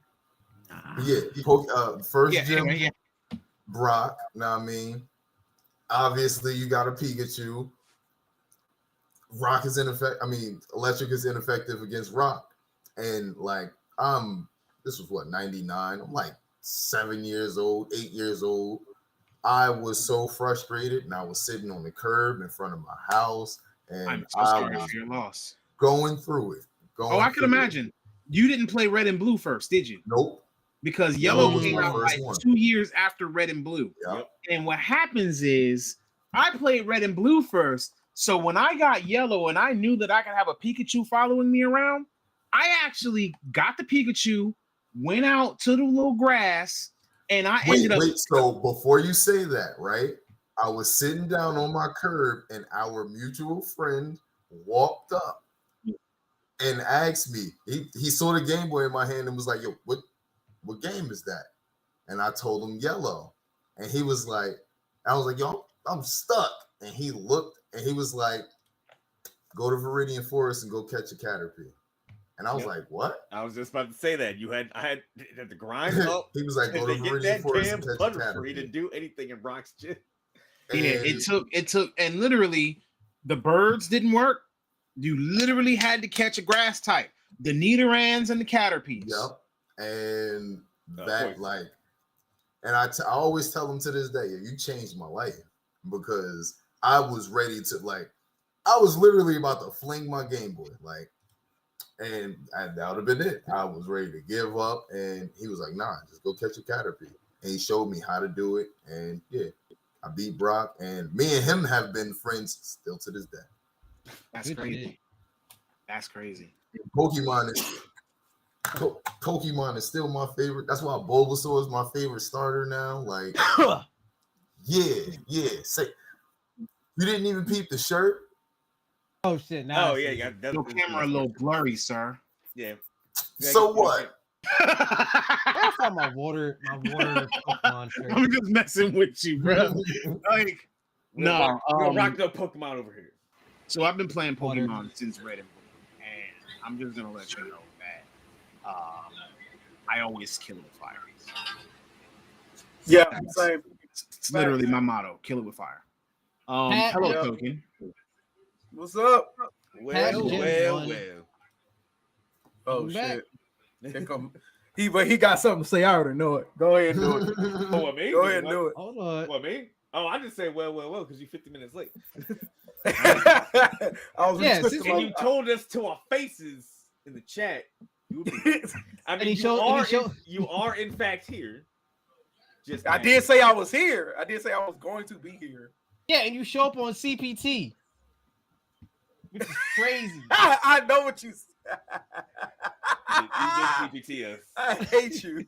First gym, Brock. Now I mean, obviously you got a Pikachu. Rock is ineffective. I mean, Electric is ineffective against Rock. And like, this was what, 99? I'm like 7 years old, 8 years old. I was so frustrated, and I was sitting on the curb in front of my house, and I'm so sorry for your loss. Going through it. I can imagine. You didn't play Red and Blue first, did you? Nope. Because Yellow came out like 2 years after Red and Blue. Yep. And what happens is I played Red and Blue first. So when I got Yellow and I knew that I could have a Pikachu following me around, I actually got the Pikachu, went out to the little grass, and I ended up. So before you say that, right? I was sitting down on my curb, and our mutual friend walked up and asked me. He saw the Game Boy in my hand and was like, "Yo, what game is that?" And I told him Yellow, and he was like, "I was like, yo, I'm stuck." And he looked, and he was like, "Go to Viridian Forest and go catch a Caterpie." And I was like, "What?" I was just about to say that I had to grind up. He was like, "Go to Viridian Forest and catch a Caterpie." To do anything in Brock's gym. Yeah, it took, and literally the birds didn't work. You literally had to catch a grass type, the Nidorans and the Caterpies. Yep. And and I always tell them to this day, you changed my life, because I was ready to I was literally about to fling my Game Boy, and that would have been it. I was ready to give up, and he was like, "Nah, just go catch a Caterpie." And he showed me how to do it, and yeah, I beat Brock, and me and him have been friends still to this day. That's crazy. That's crazy. Pokemon is still my favorite. That's why Bulbasaur is my favorite starter now. Like, yeah. Say, you didn't even peep the shirt. Oh shit! Now yeah. Your camera a little blurry, sir. Yeah. So what? That's on my water Pokemon shirt. I'm just messing with you, bro. Like, no, rock no Pokemon over here. So I've been playing Pokemon since Red and Blue, and I'm just gonna let you know that I always kill it with fire. Yeah, same. It's literally my motto: kill it with fire. Hello, Token. What's up? Well. Oh shit! But he got something to say. I already know it. Go ahead and do it. Oh, what, me? Go ahead and do it. Hold on. What, me? Oh, I just say well, because you're 50 minutes late. I was and you told us to our faces in the chat. I mean, you are in fact here. I did say I was here. I did say I was going to be here. Yeah, and you show up on CPT, which is crazy. I know what you said. You did CPT us. I hate you.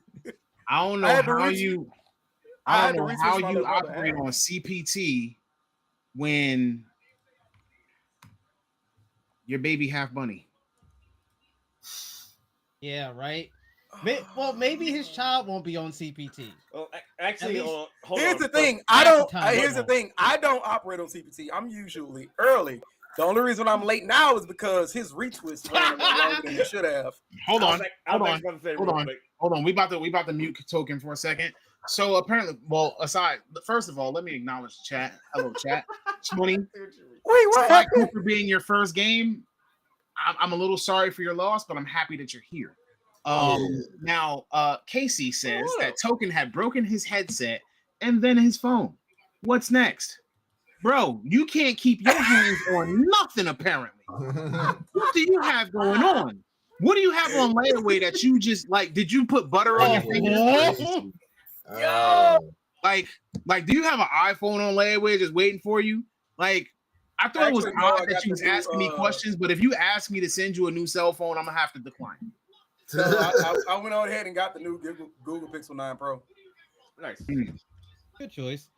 I don't know how you operate on CPT when your baby half bunny. Yeah, right. Well, maybe his child won't be on CPT. Well, Actually, At least- hold Here's on. the thing. Here's the thing. I don't operate on CPT. I'm usually early. The only reason I'm late now is because his retwist ran a little longer than it should have. Hold on. Hold Hold on. We about to mute Token for a second. So apparently, well, first of all, let me acknowledge the chat. Hello, chat. 20. Wait, what Sly happened? Cooper being your first game. I'm a little sorry for your loss, but I'm happy that you're here. Now, Casey says that Token had broken his headset and then his phone. What's next? Bro, you can't keep your hands on nothing, apparently. What do you have going on? What do you have on layaway that you just like? Did you put butter on your fingers? Like, do you have an iPhone on layaway just waiting for you? Like, I thought it was odd that you was asking me questions, but if you ask me to send you a new cell phone, I'm gonna have to decline. So I went on ahead and got the new Google Pixel 9 Pro. Nice. Good choice.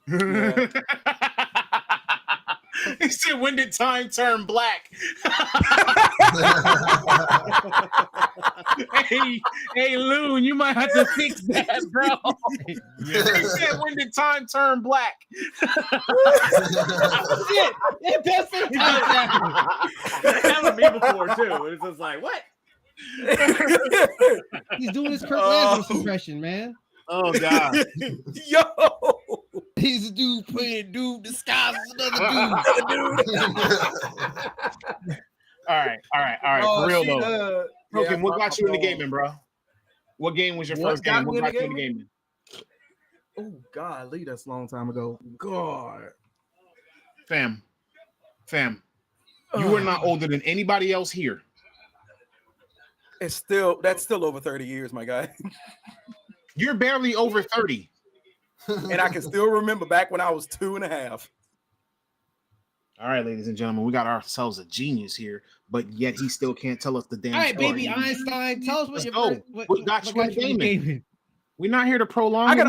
Yeah. He said, "When did time turn black?" hey, Loon, you might have to fix that, bro. He said, "When did time turn black?" Shit, it does say time travel. That happened to me before too. It's just like, what? He's doing his Kurt Lazarus impression, man. Oh God. Yo. He's a dude playing dude disguised as another dude. All right. For real though. Token, what got you into gaming, bro? What game was your first game? What got you into gaming? Oh God, Lee, that's a long time ago. God. Fam. You are not older than anybody else here. That's still over 30 years, my guy. You're barely over 30. And I can still remember back when I was 2.5. All right, ladies and gentlemen, we got ourselves a genius here, but yet he still can't tell us the damn All right, story. baby Einstein, tell us what got you into gaming. We're not here to prolong. I can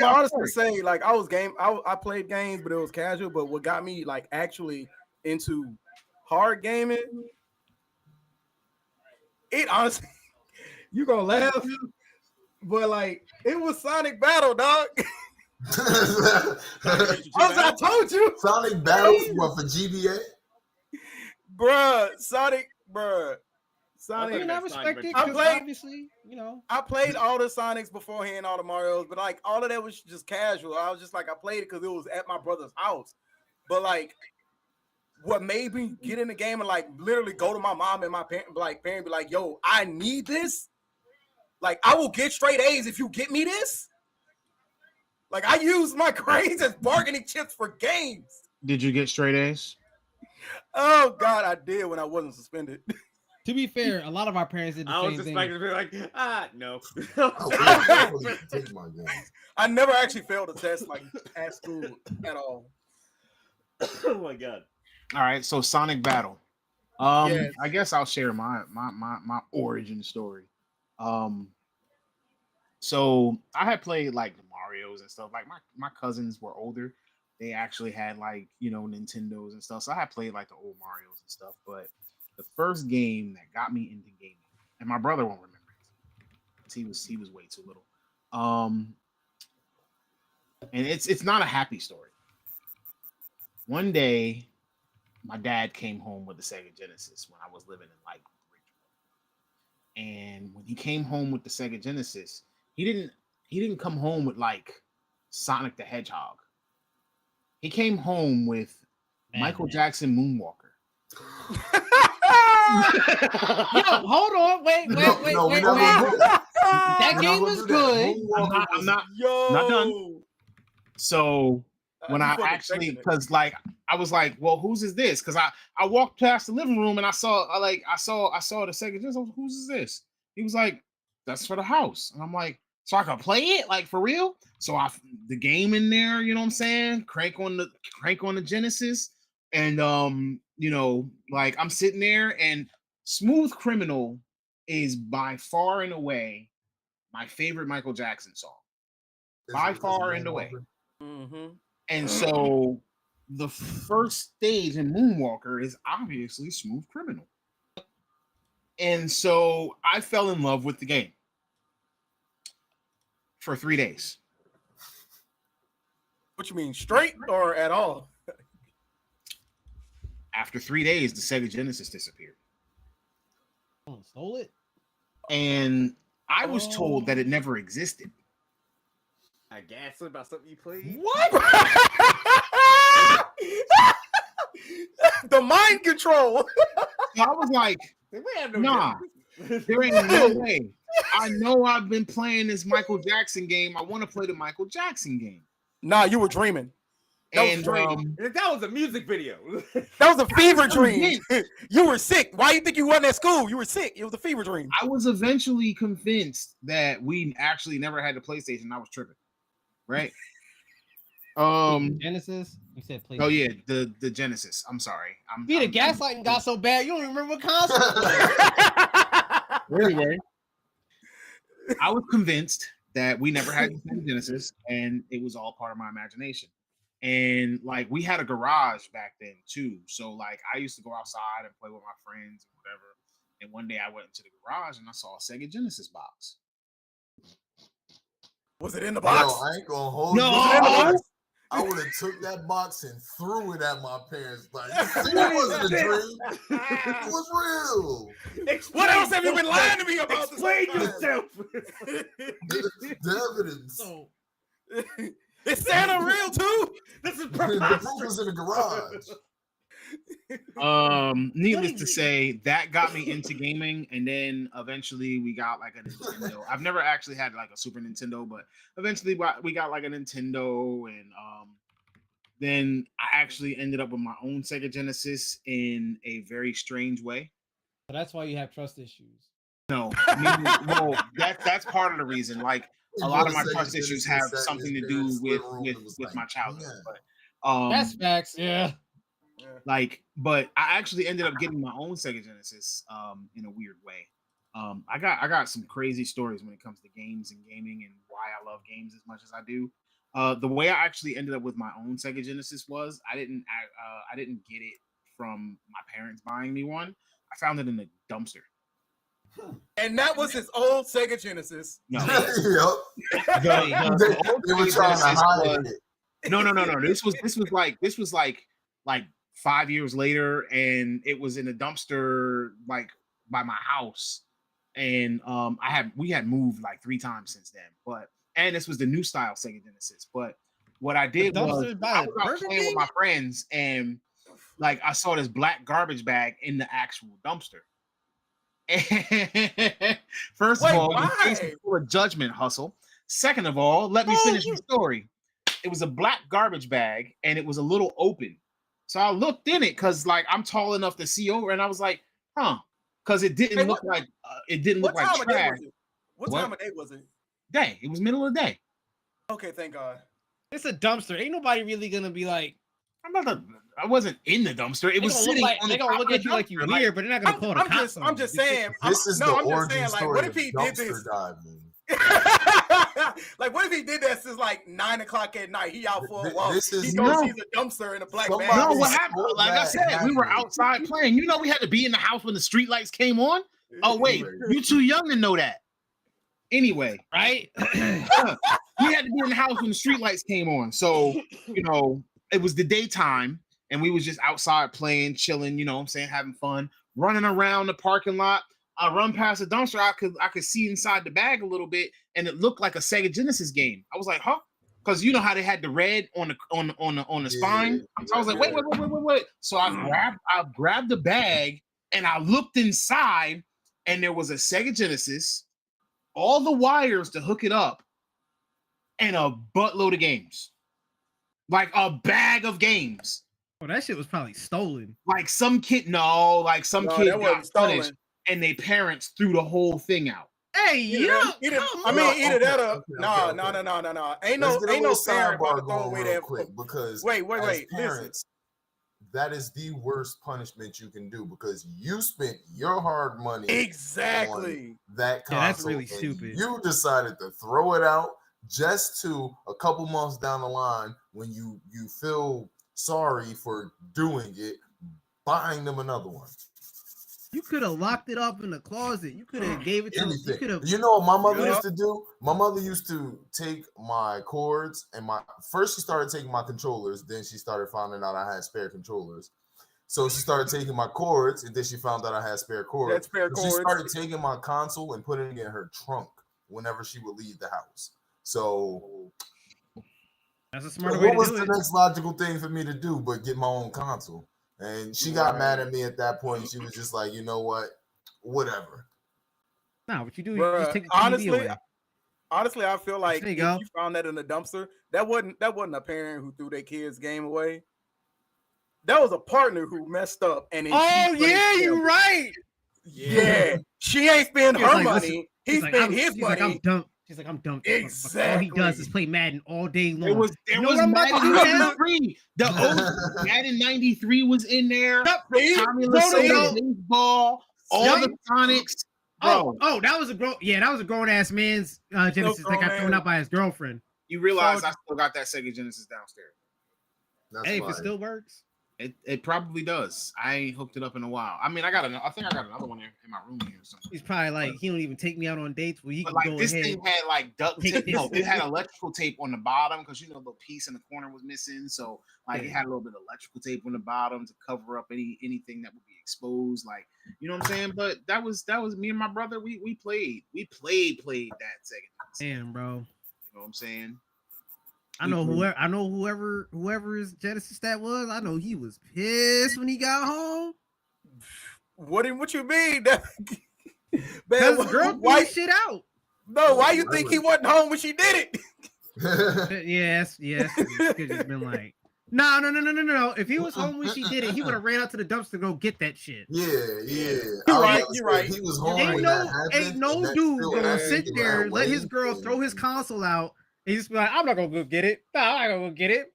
honestly say, like, I played games, but it was casual. But what got me like actually into hard gaming, it honestly, you gonna laugh, but like it was Sonic Battle, dog. I told you, Sonic Battle for GBA, Sonic. I mean, I respect it. Obviously, I played all the Sonics beforehand, all the Marios, but like all of that was just casual. I was just like, I played it because it was at my brother's house. But like, what made me get in the game and like literally go to my mom and my parent be like, yo, I need this. Like, I will get straight A's if you get me this. Like, I use my grades as bargaining chips for games. Did you get straight A's? Oh God, I did when I wasn't suspended. To be fair, a lot of our parents did the same thing. I was expecting to be like, no. I never actually failed a test like at school at all. Oh my God. All right, so Sonic Battle. Yes. I guess I'll share my origin story. So I had played like the Marios and stuff. Like my cousins were older. They actually had like, Nintendos and stuff. So I had played like the old Marios and stuff. But the first game that got me into gaming, and my brother won't remember it because he was way too little. And it's not a happy story. One day, my dad came home with the Sega Genesis when I was living in like Ridgeville. And when he came home with the Sega Genesis, he didn't come home with like Sonic the Hedgehog. He came home with Michael Jackson Moonwalker. Yo, hold on, wait. That game was good. I'm not done. So when I actually, because like I was like, well, whose is this? Because I walked past the living room and I saw the Sega Genesis. Whose is this? He was like, that's for the house. And I'm like, so I can play it like for real? So the game in there, you know what I'm saying? Crank on the Genesis. And like I'm sitting there, and Smooth Criminal is by far and away my favorite Michael Jackson song. By far and away. Mm-hmm. And so the first stage in Moonwalker is obviously Smooth Criminal. And so I fell in love with the game. for 3 days. What you mean, straight or at all? After 3 days, the Sega Genesis disappeared. Someone stole it. And I was told that it never existed. I guess about something you played. What? The mind control. So I was like, We have no nah, there ain't no way. I know I've been playing this Michael Jackson game. I want to play the Michael Jackson game. Nah, you were dreaming. That was And dream. That was a music video. That was a fever dream. You were sick. Why you think you wasn't at school? You were sick. It was a fever dream. I was eventually convinced that we actually never had the PlayStation. I was tripping, right? Genesis. You said PlayStation. Oh yeah, the Genesis. I'm sorry. Be the gaslighting got so bad you don't even remember what console. it was. Anyway, I was convinced that we never had the Genesis, and it was all part of my imagination. And like we had a garage back then too, so like I used to go outside and play with my friends and whatever. And one day I went into the garage and I saw a Sega Genesis box. Was it in the box? Yo, I ain't gonna hold No. you. Was it in the box? I would have took that box and threw it at my parents. Like, it wasn't a dream. It was real. What else have you been lying to me about? Explain this? yourself. The evidence. So Is Santa real too? This is The proof preposterous. was in the garage. Needless to say, that got me into gaming, and then eventually we got like a Nintendo. I've never actually had like a Super Nintendo, but eventually we got like a Nintendo, and then I actually ended up with my own Sega Genesis in a very strange way. So that's why you have trust issues. No, well, that's part of the reason. Like a lot of my trust issues have something to do with my childhood, but That's facts. Yeah. but I actually ended up getting my own Sega Genesis in a weird way. I got some crazy stories when it comes to games and gaming and why I love games as much as I do. The way I actually ended up with my own Sega Genesis was I didn't get it from my parents buying me one. I found it in a dumpster. And that was his old Sega Genesis. No, Yep. They were trying to hide it. No. This was like 5 years later, and it was in a dumpster like by my house. And we had moved like 3 times since then. And this was the new style Sega Genesis. But what I did was I was out playing with my friends, and like I saw this black garbage bag in the actual dumpster. First of all, your face is full of judgment, Hustle. Second of all, let me finish the story. It was a black garbage bag, and it was a little open. So I looked in it because, like, I'm tall enough to see over, and I was like, "Huh," because it didn't look like trash. What time of day was it? Day. It was middle of the day. Okay, thank God. It's a dumpster. Ain't nobody really gonna be like. I wasn't in the dumpster. It was sitting on the They're gonna look at you like you weird, but they're not gonna call the cops. I'm just saying. This is the origin like, story what of if he did this? dumpster diving. Like, what if he did that since like 9 o'clock at night? He out for a walk. This is He goes sees a dumpster in a black bag. No, what happened? Like I said, we were outside playing. You know, we had to be in the house when the street lights came on. Oh wait, you too young to know that. Anyway, right? We had to be in the house when the street lights came on. So, you know, it was the daytime, and we was just outside playing, chilling, you know what I'm saying, having fun, running around the parking lot. I run past the dumpster, I could see inside the bag a little bit, and it looked like a Sega Genesis game. I was like, huh? Because you know how they had the red on the spine. So I was like, wait. So I grabbed the bag, and I looked inside, and there was a Sega Genesis, all the wires to hook it up, and a buttload of games. Like a bag of games. Oh, that shit was probably stolen. Like some kid kid got punished, and their parents threw the whole thing out. Hey, either that or no. Ain't no parent about to throw away that quick because wait. Parents, Listen. that is the worst punishment you can do because you spent your hard money exactly on that console. Yeah, that's really stupid. You decided to throw it out just to a couple months down the line when you feel sorry for doing it, buying them another one. You could have locked it up in the closet. You could have gave it to. You Anything. could have. You know what my mother Yeah. used to do? My mother used to take my cords and first she started taking my controllers, then she started finding out I had spare controllers. So she started taking my cords, and then she found out I had spare cords. That's spare So she cords. started taking my console and putting it in her trunk whenever she would leave the house. So That's a smarter way what to was do the it. next logical thing for me to do but get my own console? And she got mad at me at that point. She was just like, you know what? Whatever. Nah, what you do? You Bruh, just take the TV away. honestly, I feel like There you if go. you found that in the dumpster, that wasn't a parent who threw their kid's game away. That was a partner who messed up. And then Oh she yeah, blamed him. you're right. Yeah, she ain't spend He was her like, money. listen, He He's like, spent I'm, his she's like, I'm money. dumb. She's like, I'm dumb. All he does Exactly. is play Madden all day long. It was You know what I'm about to Madden do now? 93. The old Madden 93 was in there. See? Tommy No, no, Lasorda, no. baseball, all Yup. the Sonics. Oh, Bro, that was a grown ass man's Genesis that got grown thrown man. out by his girlfriend. you realize So- I still got that Sega Genesis downstairs. That's Hey, if fine. it still works. It probably does. I ain't hooked it up in a while. I mean, I think I got another one in my room here or something. He's probably like, he don't even take me out on dates where he But can like go this ahead. thing had like duct Take tape. this. No, it had electrical tape on the bottom because the little piece in the corner was missing. So like it Yeah. had a little bit of electrical tape on the bottom to cover up anything that would be exposed. Like, you know what I'm saying? But that was me and my brother. We played that Sega. Damn, bro. You know what I'm saying? I know whoever his Genesis that was. I know he was pissed when he got home. What you mean? Man, Because the girl threw why? his shit out. No, why you think he wasn't home when she did it? Yes. Could just been like, no. If he was home when she did it, he would have ran out to the dumpster to go get that shit. Yeah. You're right, you're right. He was home Ain't when no, that happened, ain't no and that dude still gonna happened sit that there, let his way, girl and- throw his console out, and just be like, I'm not gonna go get it. No, I'm not gonna go get it.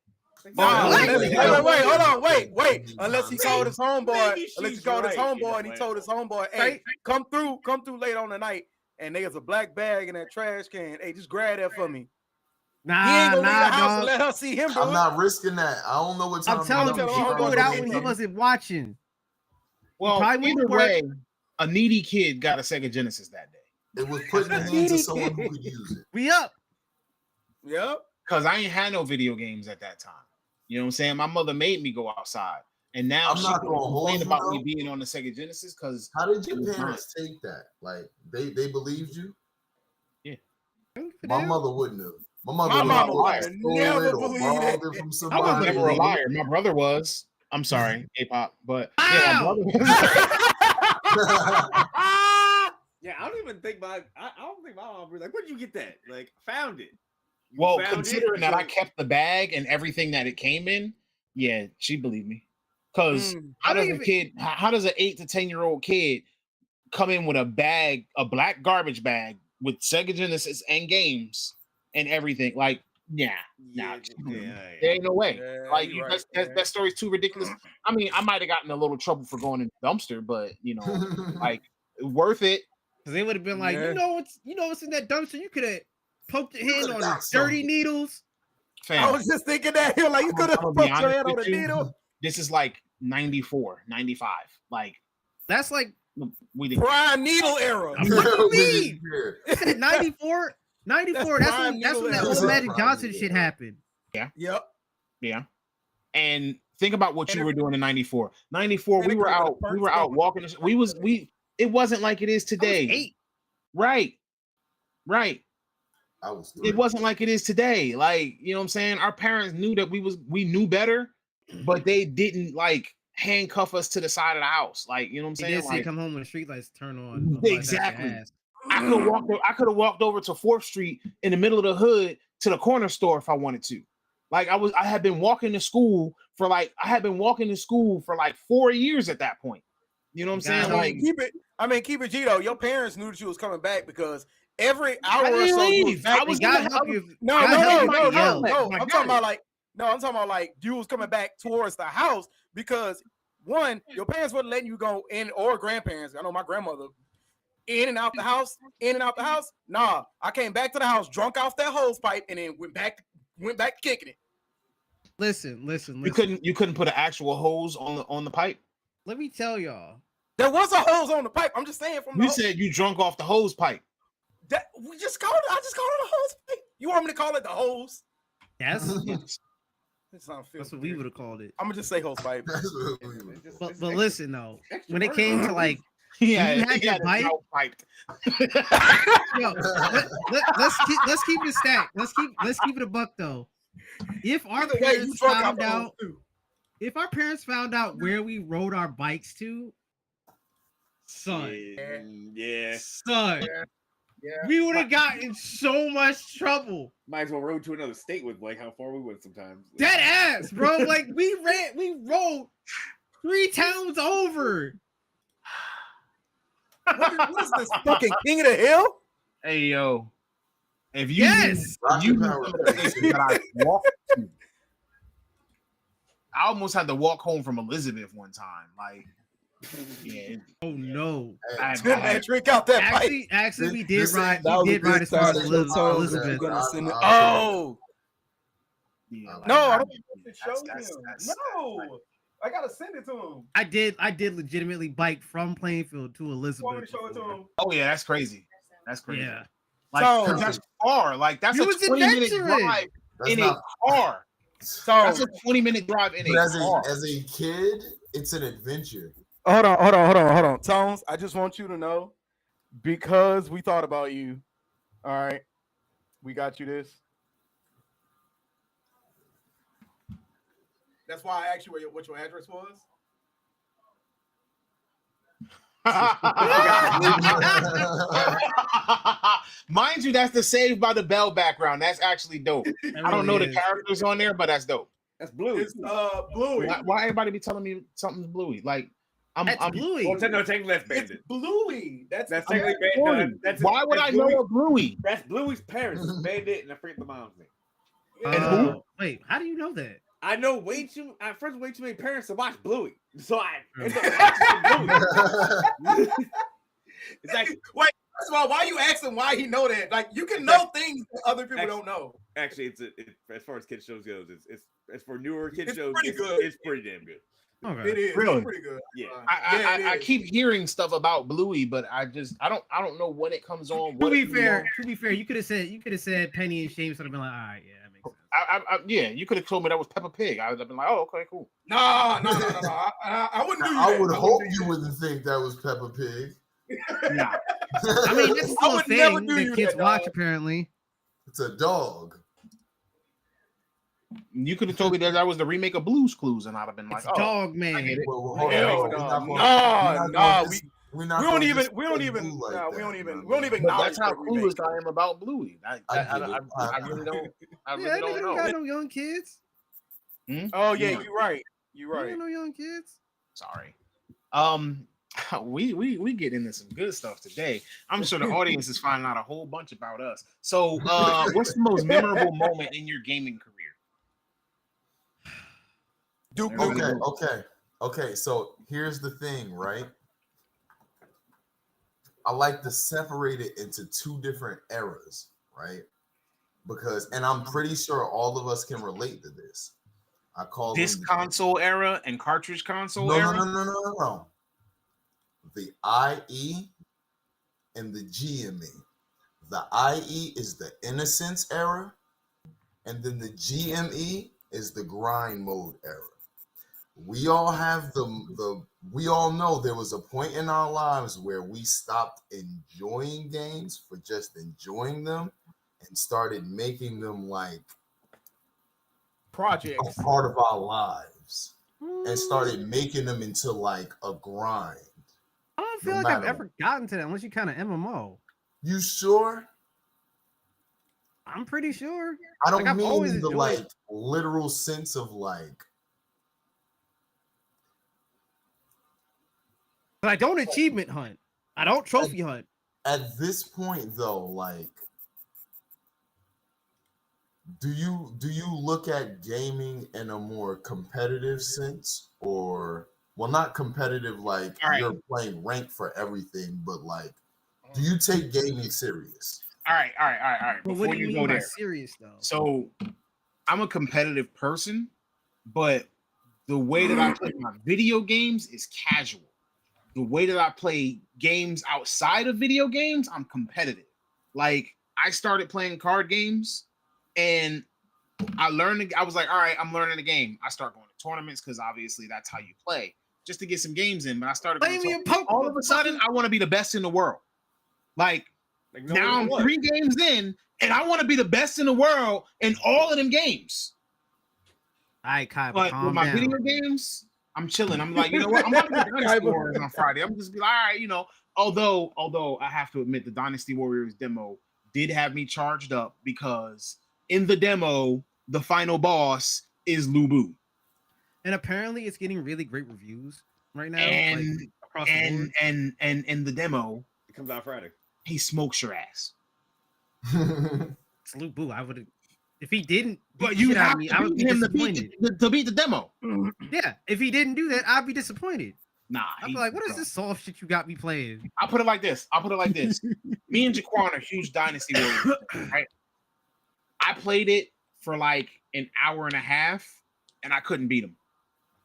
Nah, What? wait, hold on, wait. Unless he called his homeboy, Maybe unless he she's called his right in homeboy a and he way. told his homeboy, hey, Right. come through late on the night, and there's a black bag in that trash can. Hey, just grab that for me. He ain't Nah, gonna leave the house and dog. let her see him do I'm it. not risking that. I don't know what time. I'm telling I'm you, telling she you, threw I'm it out gonna when he get wasn't watching. Well, probably went either to work. way, a needy kid got a Sega Genesis that day. It was put in the hands of someone who could use it. We up. Yep. Because I ain't had no video games at that time. You know what I'm saying? My mother made me go outside. And now I'm she not gonna hold complain you, about though. me being on the Sega Genesis because How did your It was parents take that? Like they believed you? My My mother wouldn't have. My mother My would mama have would either have never stole it or believed borrowed it. it from I somebody. was never a liar. My brother was. I'm sorry, K-pop, but yeah, my Ow! brother was. Yeah, I don't even think I don't think my mom was like, where'd you get that? Like, found it. You Well, found it? considering that I Like, kept the bag and everything that it came in, yeah, she believed me. Because how does a kid, how does an 8 to 10-year-old kid come in with a bag, a black garbage bag with Sega Genesis and games and everything? Like, nah. yeah, There ain't no way. Yeah, Like you that story's too ridiculous. I mean, I might have gotten a little trouble for going in the dumpster, but like worth it. Because they would have been like, Yeah. you know what's in that dumpster? You could have poked your hand could've on got dirty something. needles. Fam, I was just thinking that. He was like, you could have I'ma put be your honest hand on with a you. needle. This is like 94, 95. Like That's like we didn't. Prime needle era. What you mean? Yeah. 94. 94. That's prime when needle that era. old Magic Prime Johnson needle shit era. happened. Yep. Yeah. And think about what And you it- were doing in 94. 94, and we it were could've been out, a we were first out one. walking. It wasn't like it is I was today. 8. Right. I was It wasn't like it is today. Like, you know what I'm saying? Our parents knew that we knew better, but they didn't like handcuff us to the side of the house. Like, you know what I'm He saying? did say Like, come home when the street lights turn on. Exactly. I could have walked over to 4th Street in the middle of the hood to the corner store if I wanted to. Like I had been walking to school for like 4 years at that point. You know what I'm saying? Got Like keep it G though. Your parents knew that you was coming back because every hour I or didn't so you was leave. back. I was God gonna help you. No, God no, help no, you no, if you no, yell. no. I I'm got talking it. about I'm talking about like you was coming back towards the house because one, your parents wasn't letting you go in, or grandparents. I know my grandmother in and out the house. Nah, I came back to the house drunk off that hose pipe and then went back kicking it. Listen. you couldn't put an actual hose on the pipe. Let me tell y'all. There was a hose on the pipe. I'm just saying from You the said you drunk off the hose pipe. that we just called it. I just called it a hose pipe. You want me to call it the hose? Yes, It's not that's what we would have called it. I'm gonna just say hose pipe. But listen though, when it came to like, Yeah, you had he your had a bite? mouth piped. yo, let's keep it stacked. Let's keep it a buck though. If our Either way, you parents drunk off found the hose out, too. if our parents found out where we rode our bikes to, son, Yeah. son, Yeah. we would have gotten in so much trouble. Might as well rode to another state with like how far we went sometimes. Dead ass, bro. Like we rode 3 towns over. What is this fucking King of the Hill? Hey yo, if you Yes. you knew some of the places that I walked to. I almost had to walk home from Elizabeth one time. Like, yeah, Oh no. I Good man, drink out that pipe. Actually, we did This- ride. that was We a did ride good as far as time to show Tom Elizabeth. that Gonna send it- I- Oh yeah, like, no, I don't that's- show that's- him. that's- No, I gotta send it to him. I did legitimately bike from Plainfield to You want me Elizabeth. to show it to before. him? Oh yeah, that's crazy. That's crazy. Yeah. Like, So- 'cause that's far. Like, that's You a was 20-minute adventuring. drive That's in not, a car. So That's a 20-minute drive in but a as car. a kid, it's an adventure. hold on. Tones, I just want you to know, because we thought about you. All right, we got you this. That's why I asked you what your address was. Mind you, that's the Saved by the Bell background. That's actually dope. I don't know the characters on there, but that's dope. That's blue. It's Bluey. Why everybody be telling me something's bluey? Like, That's I'm Bluey. Well, technically that's It's Bandit. Bluey. That's I'm technically sorry. Bandit. That's Why would I know a bluey? That's Bluey's parents. It's Bandit, and I forget the mom's name. And who? Wait, how do you know that? I know way too many parents to watch Bluey, so I end up watching Bluey. It's like First of all, why you asking why he know that? Like you can know things that other people don't know. actually, as far as kids shows goes, it's for newer kids It's shows. pretty good. It's pretty damn good. Okay. It is Really? It's pretty good. Yeah. I keep hearing stuff about Bluey, but I don't know when it comes on. To What be it comes on. fair, you could have said Penny and Shame, so I'd have been like, all right, yeah, that makes sense. Yeah, you could have told me that was Peppa Pig. I would have been like, oh, okay, cool. No. I wouldn't do you I that. would I hope wouldn't do you wouldn't think that was Peppa Pig. Nah. I mean, that's I still a would never thing do you that kids that, watch, dog. apparently. It's a dog. You could have told me that was the remake of Blue's Clues, and I'd have been like, It's oh, Dog I Man. get it. Well, hold Hell on, no. we're not gonna- No, we're not no, gonna we- dis- we're We not don't gonna even. discuss We don't even. Blue like No, we that. don't even. No, We don't no. even. But that's how acknowledge clueless I am about Bluey. I really don't. I Yeah, really nigga don't don't know. got no young kids. Oh yeah, Yeah. you're right. You're You right. got no young kids. Sorry. We get into some good stuff today. I'm sure the audience is finding out a whole bunch about us. So, what's the most memorable moment in your gaming career? Duke Okay. Nukem. Okay. So here's the thing, right? I like to separate it into two different eras, right? Because, and I'm pretty sure all of us can relate to this. I call This them console era and cartridge console no, era. no. The IE and the GME. The IE is the innocence era, and then the GME is the grind mode era. We all have we all know there was a point in our lives where we stopped enjoying games for just enjoying them and started making them like Projects. a part of our lives and started making them into like a grind. I don't feel No like I've matter ever gotten to that unless you kind of MMO. You sure? I'm pretty sure. I don't Like, I've mean always in the enjoyed- like literal sense of like But I don't achievement hunt. I don't trophy hunt. at this point though, like do you look at gaming in a more competitive sense, or well, not competitive like All right. you're playing rank for everything, but like do you take gaming serious? All right. But Before what do you you mean go by there, serious though? so I'm a competitive person, but the way that I play my video games is casual. the way that I play games outside of video games, I'm competitive. Like I started playing card games and I was like, all right, I'm learning the game. I start going to tournaments because obviously that's how you play, just to get some games in. But I started all of a sudden, I want to be the best in the world. Like now I'm 3 games in, and I want to be the best in the world in all of them games. All right, Kai, but with my video games, I'm chilling. I'm like, you know what? I'm going to get Dynasty Warriors on Friday. I'm just be like, all right, you know. Although I have to admit, the Dynasty Warriors demo did have me charged up because in the demo, the final boss is Lu Bu. And apparently it's getting really great reviews right now. And like, across the board. and the demo, it comes out Friday. He smokes your ass. It's Lu Bu. I would, if he didn't, but you have to I would be disappointed to beat the demo. Yeah, if he didn't do that, I'd be disappointed. Nah, I'd be like, what is this soft shit you got me playing? I'll put it like this. Me and Jaquan are huge Dynasty Warriors, right? I played it for like an hour and a half, and I couldn't beat him.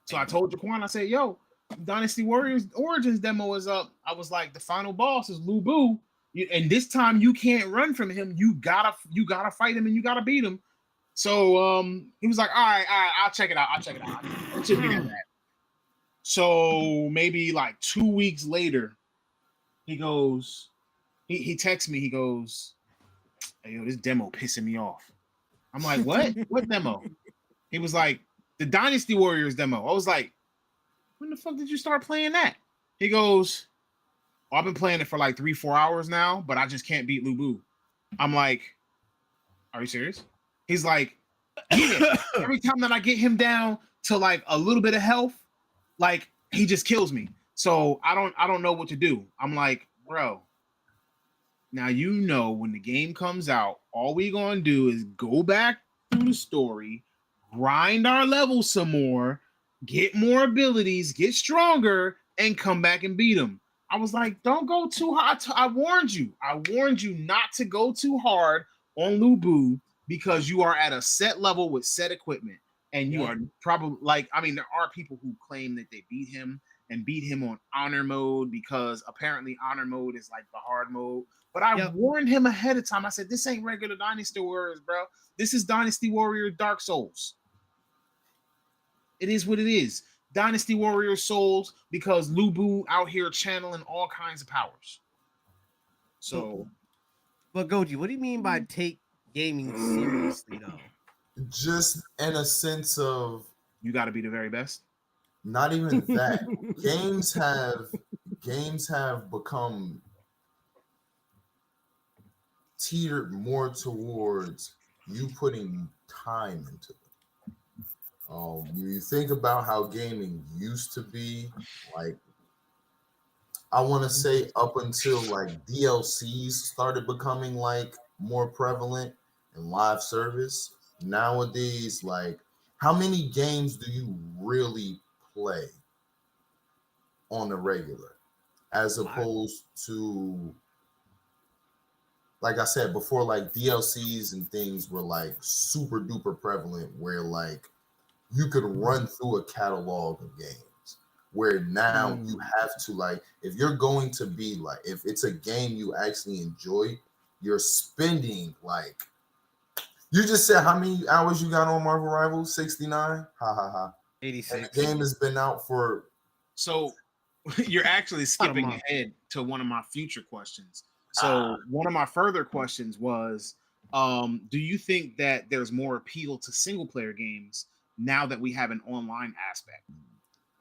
So I told Jaquan, I said, yo, Dynasty Warriors Origins demo is up. I was like, the final boss is Lu Bu, and this time you can't run from him. You gotta fight him and you gotta beat him. So he was like, all right, I'll check it out. It should be that bad. So maybe like 2 weeks later, he goes, he texts me, he goes, hey, yo, this demo pissing me off. I'm like, what? What demo? He was like, the Dynasty Warriors demo. I was like, when the fuck did you start playing that? He goes, oh, I've been playing it for like 3-4 hours now, but I just can't beat Lu Bu. I'm like, are you serious? He's like, yeah. Every time that I get him down to like a little bit of health, like he just kills me. So I don't know what to do. I'm like, bro, now you know when the game comes out, all we gonna do is go back through the story, grind our levels some more, get more abilities, get stronger, and come back and beat him. I was like, don't go too hard. I warned you not to go too hard on Lu Bu because you are at a set level with set equipment. And you are probably like, I mean, there are people who claim that they beat him on honor mode because apparently honor mode is like the hard mode. But I warned him ahead of time. I said, this ain't regular Dynasty Warriors, bro. This is Dynasty Warrior Dark Souls. It is what it is. Dynasty Warrior Souls because Lu Bu out here channeling all kinds of powers. So. But Goji, what do you mean by take gaming seriously, though? Just in a sense of you got to be the very best. Not even that. games have become teetered more towards you putting time into it. You think about how gaming used to be, like I want to say up until like DLCs started becoming like more prevalent in live service. Nowadays, like how many games do you really play on a regular as opposed to, like I said before, like DLCs and things were like super duper prevalent where like you could run through a catalog of games, where now you have to, like, if you're going to be like, if it's a game you actually enjoy, you're spending like, you just said how many hours you got on Marvel Rivals? 69? Ha ha ha. 86. And the game has been out for. So you're actually skipping ahead to one of my future questions. So one of my further questions was, do you think that there's more appeal to single player games now that we have an online aspect?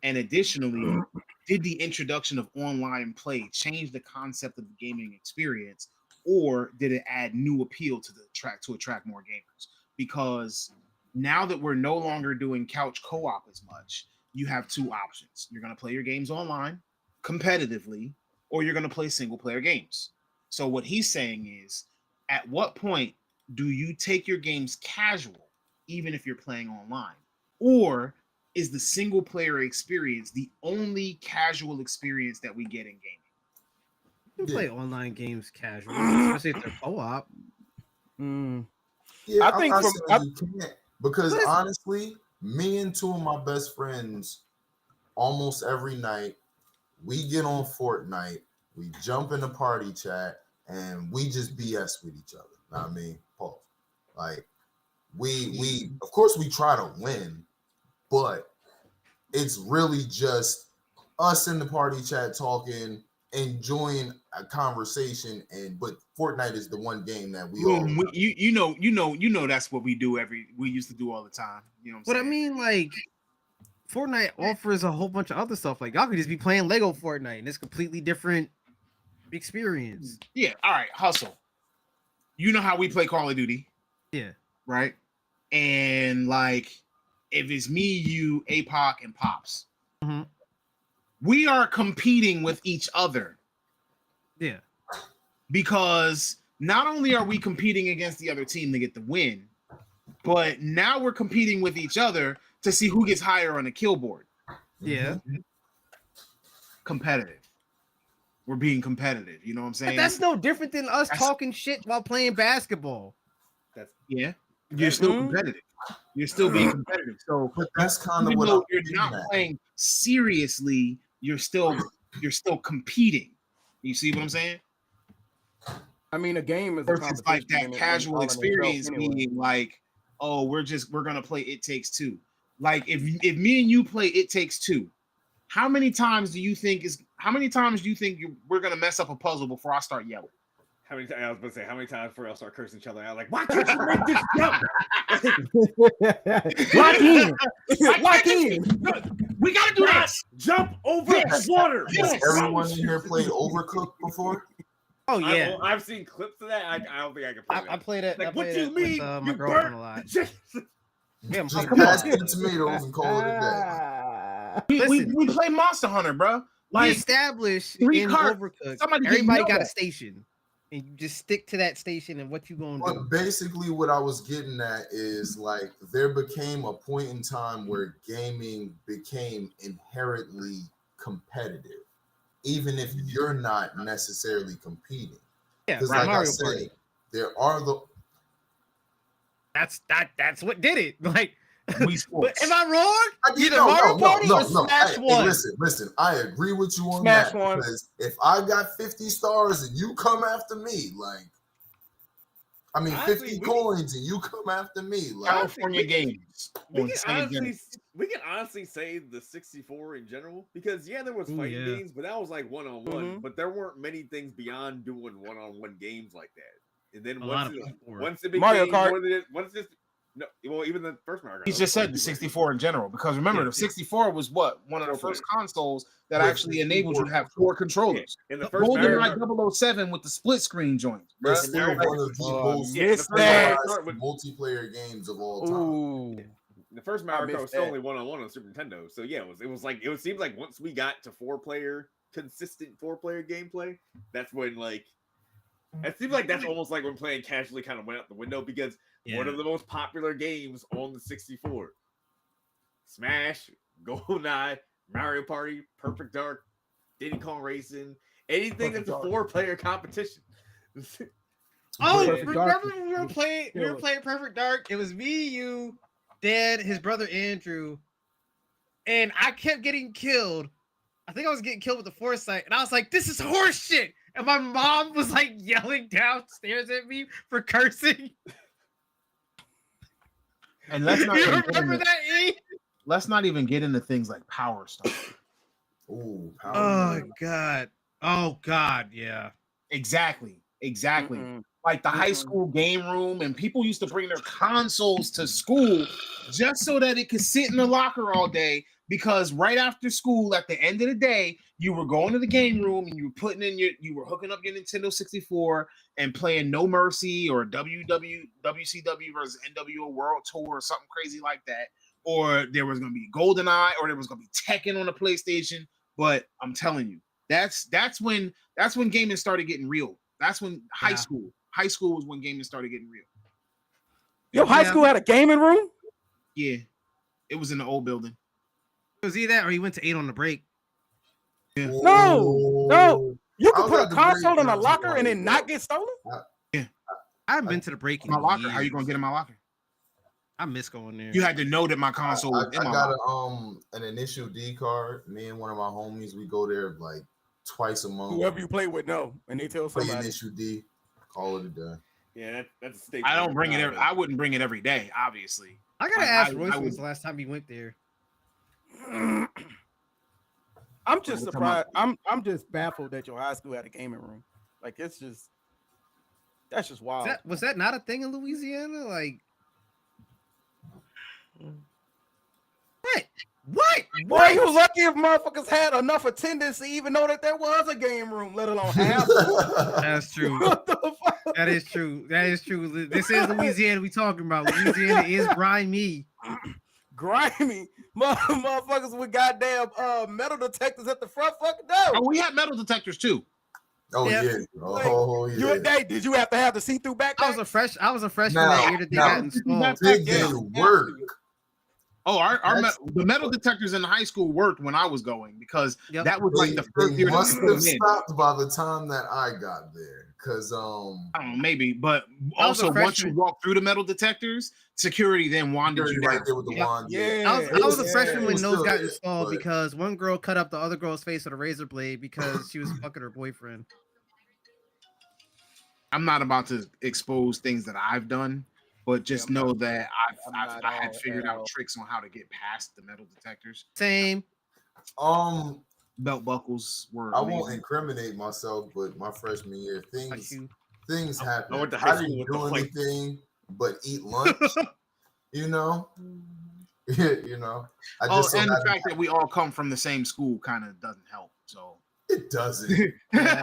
And additionally, did the introduction of online play change the concept of the gaming experience, or did it add new appeal to the track to attract more gamers? Because now that we're no longer doing couch co-op as much, you have two options. You're going to play your games online competitively, or you're going to play single player games. So what he's saying is, at what point do you take your games casual, even if you're playing online? Or is the single player experience the only casual experience that we get in gaming? You can play online games casual, especially if they're co-op. Yeah, I think you can't, because honestly, me and two of my best friends almost every night we get on Fortnite, we jump in the party chat, and we just BS with each other. Know what I mean, Paul, like we of course we try to win, but it's really just us in the party chat talking, enjoying a conversation, but Fortnite is the one game that we all. You know that's what we used to do all the time. You know what I'm But I saying? mean, like, Fortnite offers a whole bunch of other stuff. Like, y'all could just be playing Lego Fortnite, and it's a completely different experience. Yeah. All right. Hustle. You know how we play Call of Duty, Yeah. right? And like, if it's me, you, APOC, and Pops, Mhm. we are competing with each other Yeah. because not only are we competing against the other team to get the win, but now we're competing with each other to see who gets higher on the kill board. Yeah. Competitive. We're being competitive. You know what I'm saying? But that's no different than us That's- talking shit while playing basketball. Yeah. You're still competitive. You're still being competitive. So But that's kind of even what though I'm you're getting not at. playing seriously, you're still competing. You see what I'm saying? I mean, a game is a Versus like competition that in it- casual all in itself experience anyway. being like, oh, we're gonna play It Takes Two. Like if me and you play It Takes Two, how many times do you think we're gonna mess up a puzzle before I start yelling? How many times I was about to say how many times before I'll start cursing each other out? Like, why can't you make this jump? Lock in. Lock in. We gotta do this. Jump over the water. Has everyone in here played Overcooked before? Oh yeah. I've seen clips of that. I don't think I can play I that. played it. Like, I what played do you it mean? with my You girlfriend burnt a lot. chicken? Yeah, Just come pass on. the tomatoes and call it a day. We play Monster Hunter, bro. We Like established 3 in cards. Overcooked, Somebody didn't everybody know got a that. station, and you just stick to that station and what you gonna do. But basically, what I was getting at is like there became a point in time where gaming became inherently competitive, even if you're not necessarily competing. Yeah, Because, right, like I Mario said, Party. there are the That's what did it. Like, We but sports. am I wrong? I- Either Mario Party or Smash Hey, One. listen. I agree with you on Smash that One. because if I got 50 stars and you come after me, like, I mean, Honestly, 50 we- coins and you come after me, like, California games. We on can, Sega honestly, Genesis. we can honestly say the 64 in general because yeah, there was Ooh, fighting yeah. games, but that was like one-on-one. Mhm. But there weren't many things beyond doing one-on-one games like that. And then A lot once of it, them were. once it became Mario Kart. more than it, once this, no, well, even the first Mario Kart. He just said the 64 in general because remember the 64 was what one of the Four first consoles that With actually enabled you to 64 have 4 controllers. In the first Golden Mario Eye Kart, 007 with the split screen joint, bro. it's still Mario one of the most yeah, the first that. Mario Kart with- multiplayer games of all time. Ooh. the first I Mario Kart missed was still that. only one-on-one on Super Nintendo. So yeah, it seemed like once we got to 4-player consistent 4-player gameplay, that's when like it seems like that's almost like when playing casually kind of went out the window because one Yeah. of the most popular games on the 64, Smash, GoldenEye, Mario Party, Perfect Dark, Diddy Kong Racing, anything Perfect that's a Dark. 4-player competition. Oh, Perfect remember Dark. when we were playing Perfect Dark? It was me, you, Dad, his brother Andrew, and I kept getting killed. I think I was getting killed with the foresight, and I was like, "This is horse shit!" And my mom was like yelling downstairs at me for cursing. And let's not You even get remember into, that? E? let's not even get into things like power stuff. Ooh, Power Oh Rangers. god! Oh god! Yeah. Exactly. Mm-mm. Like the high Mhm. school game room, and people used to bring their consoles to school just so that it could sit in the locker all day. Because right after school, at the end of the day, you were going to the game room and you were hooking up your Nintendo 64 and playing No Mercy or WCW versus NWO World Tour or something crazy like that. Or there was gonna be GoldenEye, or there was gonna be Tekken on the PlayStation. But I'm telling you, that's when gaming started getting real. That's when high school was when gaming started getting real. Your high school had a gaming room? Yeah, it was in the old building. It was either that or he went to 8 on the break. No. You I could was put at a the console break in a when I locker was and young. then not get stolen? I haven't been to the break in My locker. How you years. gonna get in my locker? I miss going there. You had to know that my console was I in my got locker. an initial D card. Me and one of my homies, we go there like twice a month. Whoever you play with, no, and they tell Play somebody. initial D, call it a day. Yeah, that's a state. I don't bring it. I wouldn't bring it every day, obviously. I gotta I- ask I- Royce I when's would- the last time he went there. I'm just Every time surprised. I'm just baffled that your high school had a gaming room. Like that's just wild. Was that not a thing in Louisiana? Like what? Boy, you lucky if motherfuckers had enough attendance to even know that there was a game room, let alone half. That's true. What the fuck? That is true. That is true. This is Louisiana we talking about. Louisiana is grimy. Grimy motherfuckers with goddamn metal detectors at the front fucking door. Oh, we had metal detectors too. Oh Yeah. yeah. Oh yeah. Did you have to have the see-through backpack? I was a freshman Now- that year that they now- got installed. Did Yeah. they work? Oh, That's- the metal detectors in high school worked when I was going because Yep. that was like the first They year that must we put have them in. stopped by the time that I got there. Cause I don't know, Oh, maybe, but I was a also once you freshman. walk through the metal detectors, security then wandered you right down. there with the Yep. wand. Yeah. I was a Yeah, freshman it when was those still got it, installed but- because one girl cut up the other girl's face with a razor blade because she was fucking her boyfriend. I'm not about to expose things that I've done, but just Yeah, I'm know not- that I'm I not had all figured at out all. tricks on how to get past the metal detectors. Same. Belt buckles were. I won't amazing. incriminate myself, but my freshman year, Like you. things happened. went to I high school didn't with do the fight. anything but eat lunch. You know, you know. I Oh, just so and the happened- fact that we all come from the same school kind of doesn't help. So it doesn't. Yeah.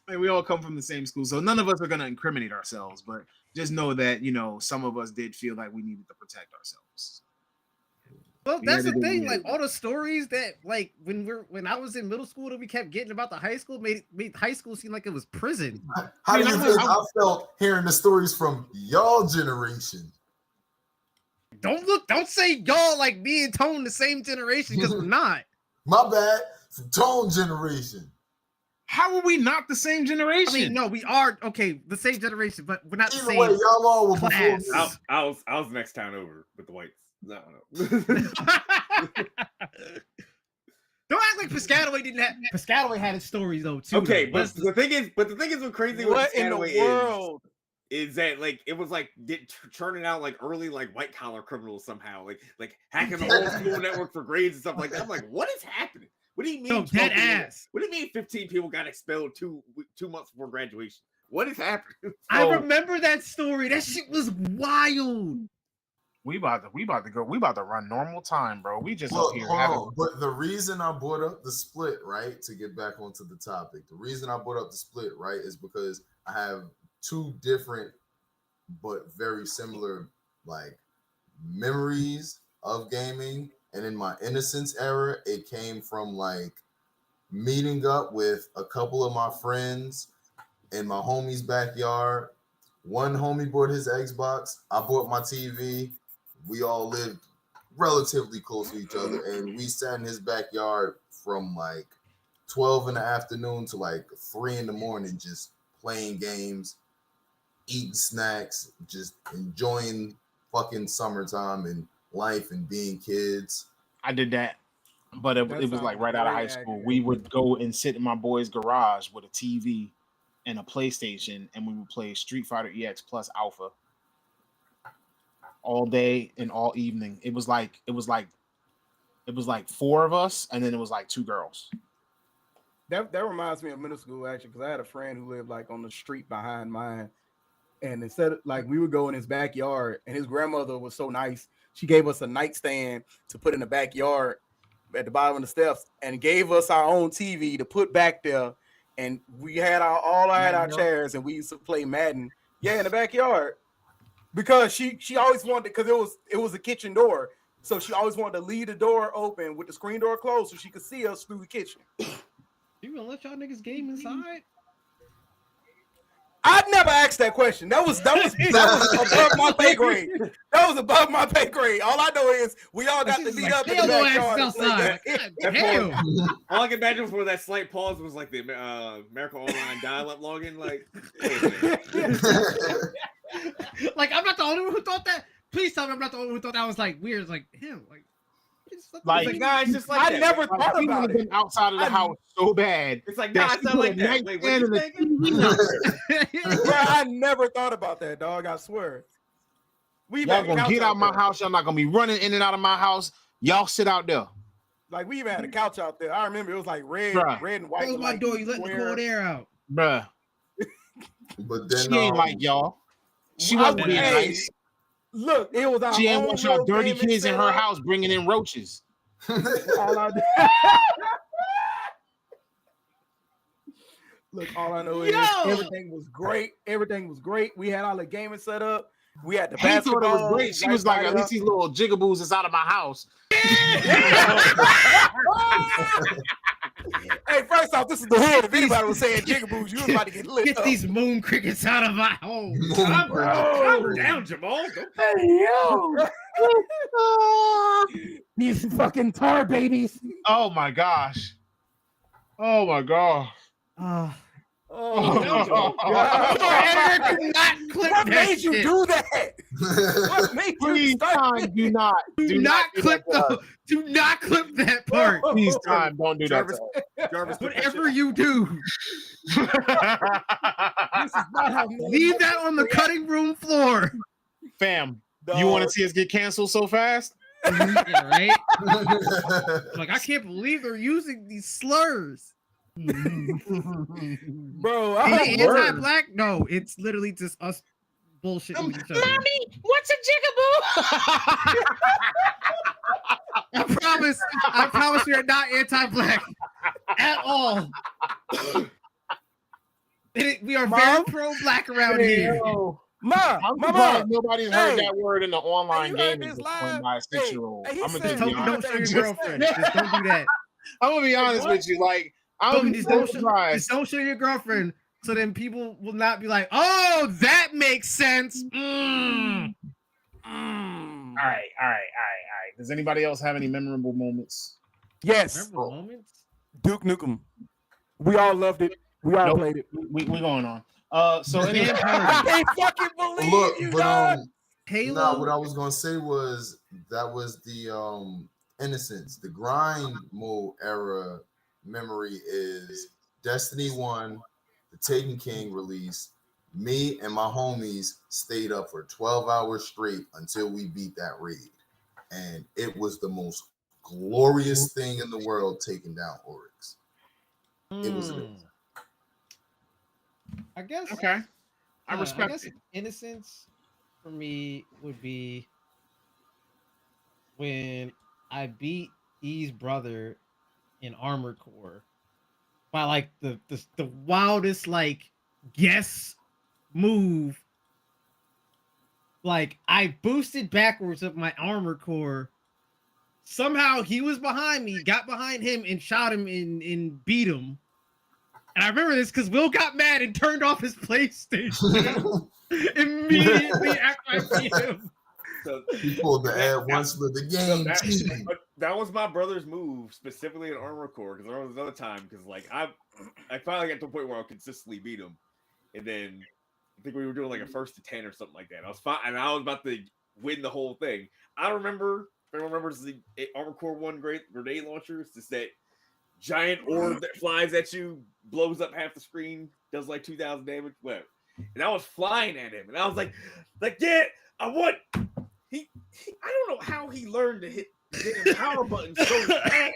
like, we all come from the same school, so none of us are gonna incriminate ourselves. But just know that some of us did feel like we needed to protect ourselves. Well, We that's had the to do thing. it. Like all the stories that, like, when I was in middle school that we kept getting about the high school made high school seem like it was prison. How do you I'm- think I felt hearing the stories from y'all generation? Don't say y'all like me and Tone the same generation because we're not. My bad. From Tone generation. How are we not the same generation? I mean, no, we are the same generation, but we're not the Either same. way, y'all all were before class. me. I was next town over with the whites. I don't know. Don't act like Piscataway didn't have. Piscataway had his stories though too. Okay, though. but the thing is, what's crazy with What in the Piscataway world? is that like it was like churning out like early like white collar criminals somehow, like hacking the whole school network for grades and stuff like that. I'm like, what is happening? What do you mean? No, 12 dead people- ass. What do you mean 15 people got expelled 2 months before graduation? What is happening? I So- remember that story. That shit was wild. we about to run normal time, bro. We just Look, up here hold having. on. But the reason I brought up the split, right, to get back onto the topic, the reason I brought up the split, right, is because I have 2 different but very similar like memories of gaming. And in my innocence era, it came from like meeting up with a couple of my friends in my homie's backyard. One homie bought his Xbox. I bought my TV. We all lived relatively close to each other, and we sat in his backyard from like 12 in the afternoon to like 3 in the morning, just playing games, eating snacks, just enjoying fucking summertime and life and being kids. I did that, but it That was sounds like right out of high very school. accurate. We would go and sit in my boy's garage with a TV and a PlayStation, and we would play Street Fighter EX plus Alpha all day and all evening. It was like 4 of us, and then it was like 2 girls. That reminds me of middle school actually, because I had a friend who lived like on the street behind mine, and instead of like we would go in his backyard, and his grandmother was so nice, she gave us a nightstand to put in the backyard at the bottom of the steps, and gave us our own TV to put back there, and we had our chairs, and we used to play Madden, in the backyard, because she always wanted, because it was a kitchen door, so she always wanted to leave the door open with the screen door closed so she could see us through the kitchen. You gonna let y'all niggas game inside? I never asked that question. That was above my pay grade. That was above my pay grade. All I know is we all got to beat up in the Hell no backyard. asses outside. God That damn. All I can imagine before that slight pause was like the America Online dial-up login. Like, wait a minute. Like I'm not the only one who thought that. not the only one who thought that was like weird. It's like him, like. Like, guys, just like I that. never Like, thought he about would have it. been outside of the house so bad. It's like, that nah, she it's not like put a that. Wait, what nightstand you in the thinking? Bro, I never thought about that, dog. I swear. We Y'all even had a gonna couch get out my there. house. Y'all not gonna be running in and out of my house. Y'all sit out there. Like we even had a couch out there. I remember it was like red, Bruh. red and white. Close with, my like, door. You let the square. cold air out. Bruh. But then She ain't like y'all. She I wasn't would- being hey, nice. Look, it was our She ain't own want y'all little dirty gaming kids in her setup. house bringing in roaches. All I Look, all I know is Yo! everything was great. Everything was great. We had all the gaming set up. We had the He thought basketball. it was great. She right was like, by at least these little jigaboos is out of my house. Hey, first off, this is the hood. If anybody was saying jigaboos, you was about to get lit Get up. these moon crickets out of my home. Calm down, Jamal. Don't Hey, yo. These fucking tar babies. Oh my gosh. Oh my god. Oh, Oh, Eric, do not clip what that made you shit. do that? What made you Please, start time, do not. Do not do clip that to the. Do not clip that part. Oh, Please, time, don't do that. Jarvis, to Jarvis, put that Whatever shit- you do, her. This is not how leave that on the cutting room floor. Fam, you want to Dog. see us get canceled so fast? Yeah, right? Like, I can't believe they're using these slurs. Bro, Are I they heard. anti-black? No, it's literally just us bullshitting with each other. What's a jigaboo? I promise we are not anti-black at all. We are very Mom? pro-black around here. Ma, I'm mama. surprised nobody's heard Hey. that word in the online Hey, you heard gaming this before live? by a Hey, 6-year-old. hey, he I'm gonna said be Don't, honest. don't show your Just- girlfriend. Just don't do that. I'm gonna be honest What? with you. Like, I'm Don't, gonna be just, so don't show, surprised. just don't show your girlfriend, so then people will not be like, "Oh, that makes sense." Mm. All right. Does anybody else have any memorable moments? Yes, Memorable moments. Duke Nukem. We all loved it. We all Nope. played it. We going on. So anyway, I can't fucking believe Look, you, but dog. Halo. no, what I was gonna say was that was the Innocence, the grind mode era memory is Destiny 1, the Taken King release. Me and my homies stayed up for 12 hours straight until we beat that raid. And it was the most glorious thing in the world taking down Oryx. It was amazing. I guess. okay, I I respect guess it. innocence for me would be when I beat E's brother in Armored Core by like the wildest like guess move. Like I boosted backwards of my Armored Core. Somehow he was behind me, got behind him, and shot him and beat him. And I remember this because Will got mad and turned off his PlayStation immediately after I beat him. So, He pulled the ad once for the game. that was my brother's move, specifically in Armor Core, because there was another time because like I finally got to a point where I consistently beat him, and then I think we were doing like a 1st to 10 or something like that. I was fine, and I was about to win the whole thing. I remember, if anyone remembers the Armor Core 1 grenade launcher, it's just that giant orb that flies at you, blows up half the screen, does like 2,000 damage, whatever. And I was flying at him, and I was like, yeah, I won. He I don't know how he learned to hit the damn power button so fast.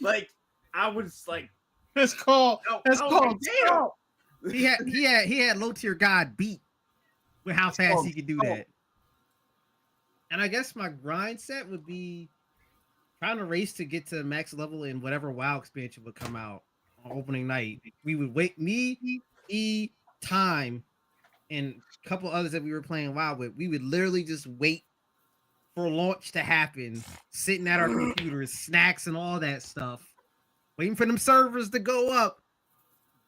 Like I was like, That's called. That's I was called. like, damn. He had low tier god beat with how fast he could do that. And I guess my grind set would be trying to race to get to max level in whatever WoW expansion would come out on opening night. We would wait, Time, and a couple others that we were playing WoW with. We would literally just wait for launch to happen, sitting at our computers, snacks and all that stuff, waiting for them servers to go up,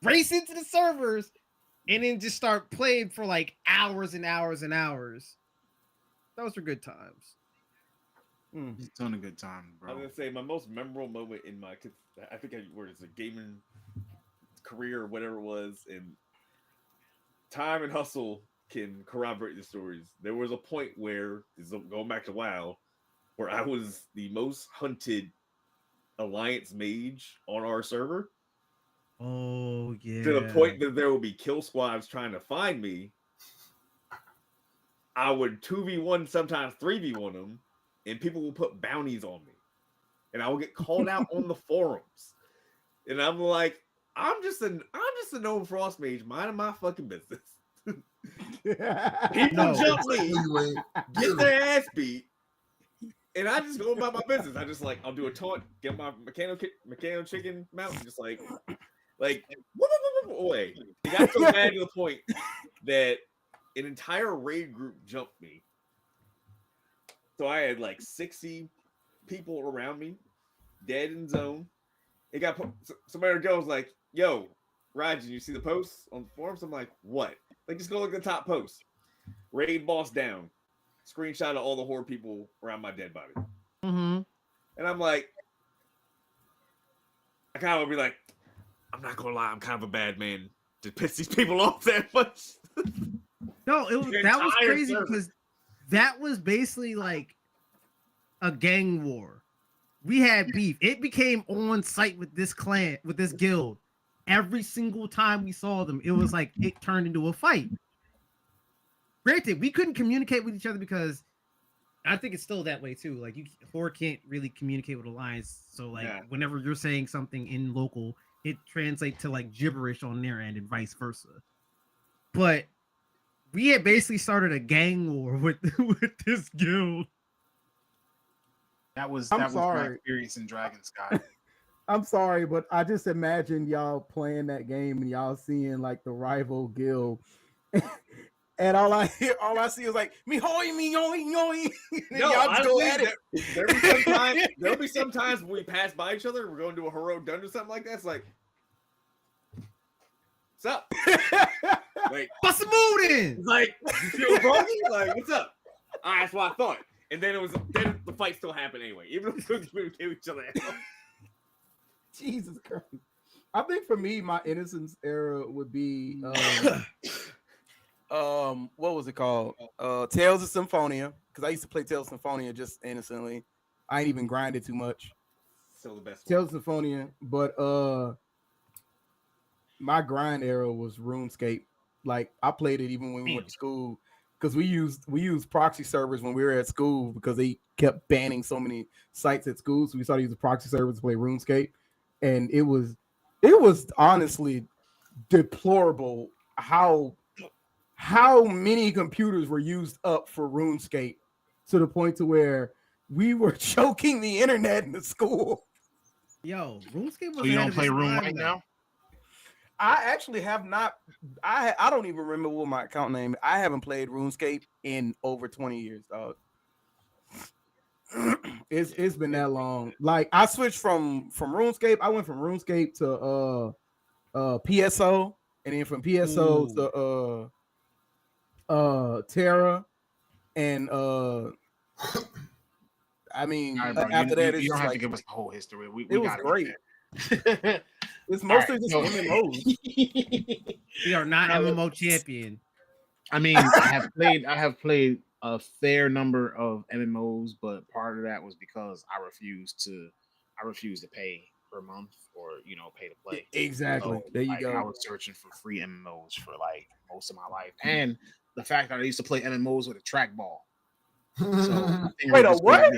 race into the servers, and then just start playing for like hours and hours and hours. Those were good times. It's on a good time, I was bro. gonna say my most memorable moment in my, I think where it's a gaming career or whatever it was, and Time and Hustle can corroborate the stories. There was a point where, going back to WoW, where I was the most hunted Alliance mage on our server. Oh yeah. To the point that there will be kill squads trying to find me. I would 2v1, sometimes 3v1 them, and people will put bounties on me. And I will get called out on the forums. And I'm like, I'm just a known frost mage, minding my fucking business. People jump me, get their ass beat, and I just go about my business. I just like, I'll do a taunt, get my mechanical chicken mount, and just like away. It got so bad to the point that an entire raid group jumped me. So I had like 60 people around me, dead in zone. It got somebody goes like, "Yo, Rajan, you see the posts on the forums?" I'm like, "What?" Like, just go look at the top post. Raid boss down. Screenshot of all the horde people around my dead body. Mm-hmm. And I'm like, I kind of would be like, I'm not gonna lie, I'm kind of a bad man to piss these people off that much. No, that was crazy because that was basically like a gang war. We had beef. It became on site with this clan, with this guild. Every single time we saw them, it was like it turned into a fight. Granted, we couldn't communicate with each other because I think it's still that way too. Like Horde can't really communicate with Alliance. So like whenever you're saying something in local, it translates to like gibberish on their end and vice versa. But we had basically started a gang war with this guild. That was I'm my sorry. experience in Dragon Sky. I'm sorry, but I just imagine y'all playing that game and y'all seeing like the rival guild. And all I see is like me hoy. No, y'all just go at it. There'll be sometimes when we pass by each other, we're going to a heroic dungeon or something like that. It's like, what's up? Like, what's the mood in? Like, you feel broken? Like, what's up? All right, that's what I thought. And then the fight still happened anyway, even though we couldn't communicate with each other. Jesus Christ. I think for me, my innocence era would be what was it called? Tales of Symphonia. Because I used to play Tales of Symphonia just innocently. I ain't even grinded too much. Still the best. Tales of Symphonia, but my grind era was RuneScape. Like I played it even when we went to school. Because we used proxy servers when we were at school because they kept banning so many sites at school. So we started using proxy servers to play RuneScape. And it was honestly deplorable how many computers were used up for RuneScape to the point to where we were choking the internet in the school. Yo, RuneScape was. So you don't play Rune right now? I actually have not. I don't even remember what my account name is. I haven't played RuneScape in over 20 years, dog. It's been that long. Like I switched from RuneScape. I went from RuneScape to PSO, and then from PSO to Terra, and I mean Right, bro, after that, you don't have like, to give us the whole history. It was great. It's mostly just MMOs. We are not MMO champion. I mean, I have played a fair number of MMOs, but part of that was because I refused to pay per month or pay to play. Exactly. So, there you like, go. I was searching for free MMOs for like most of my life, and the fact that I used to play MMOs with a trackball. So wait, a what?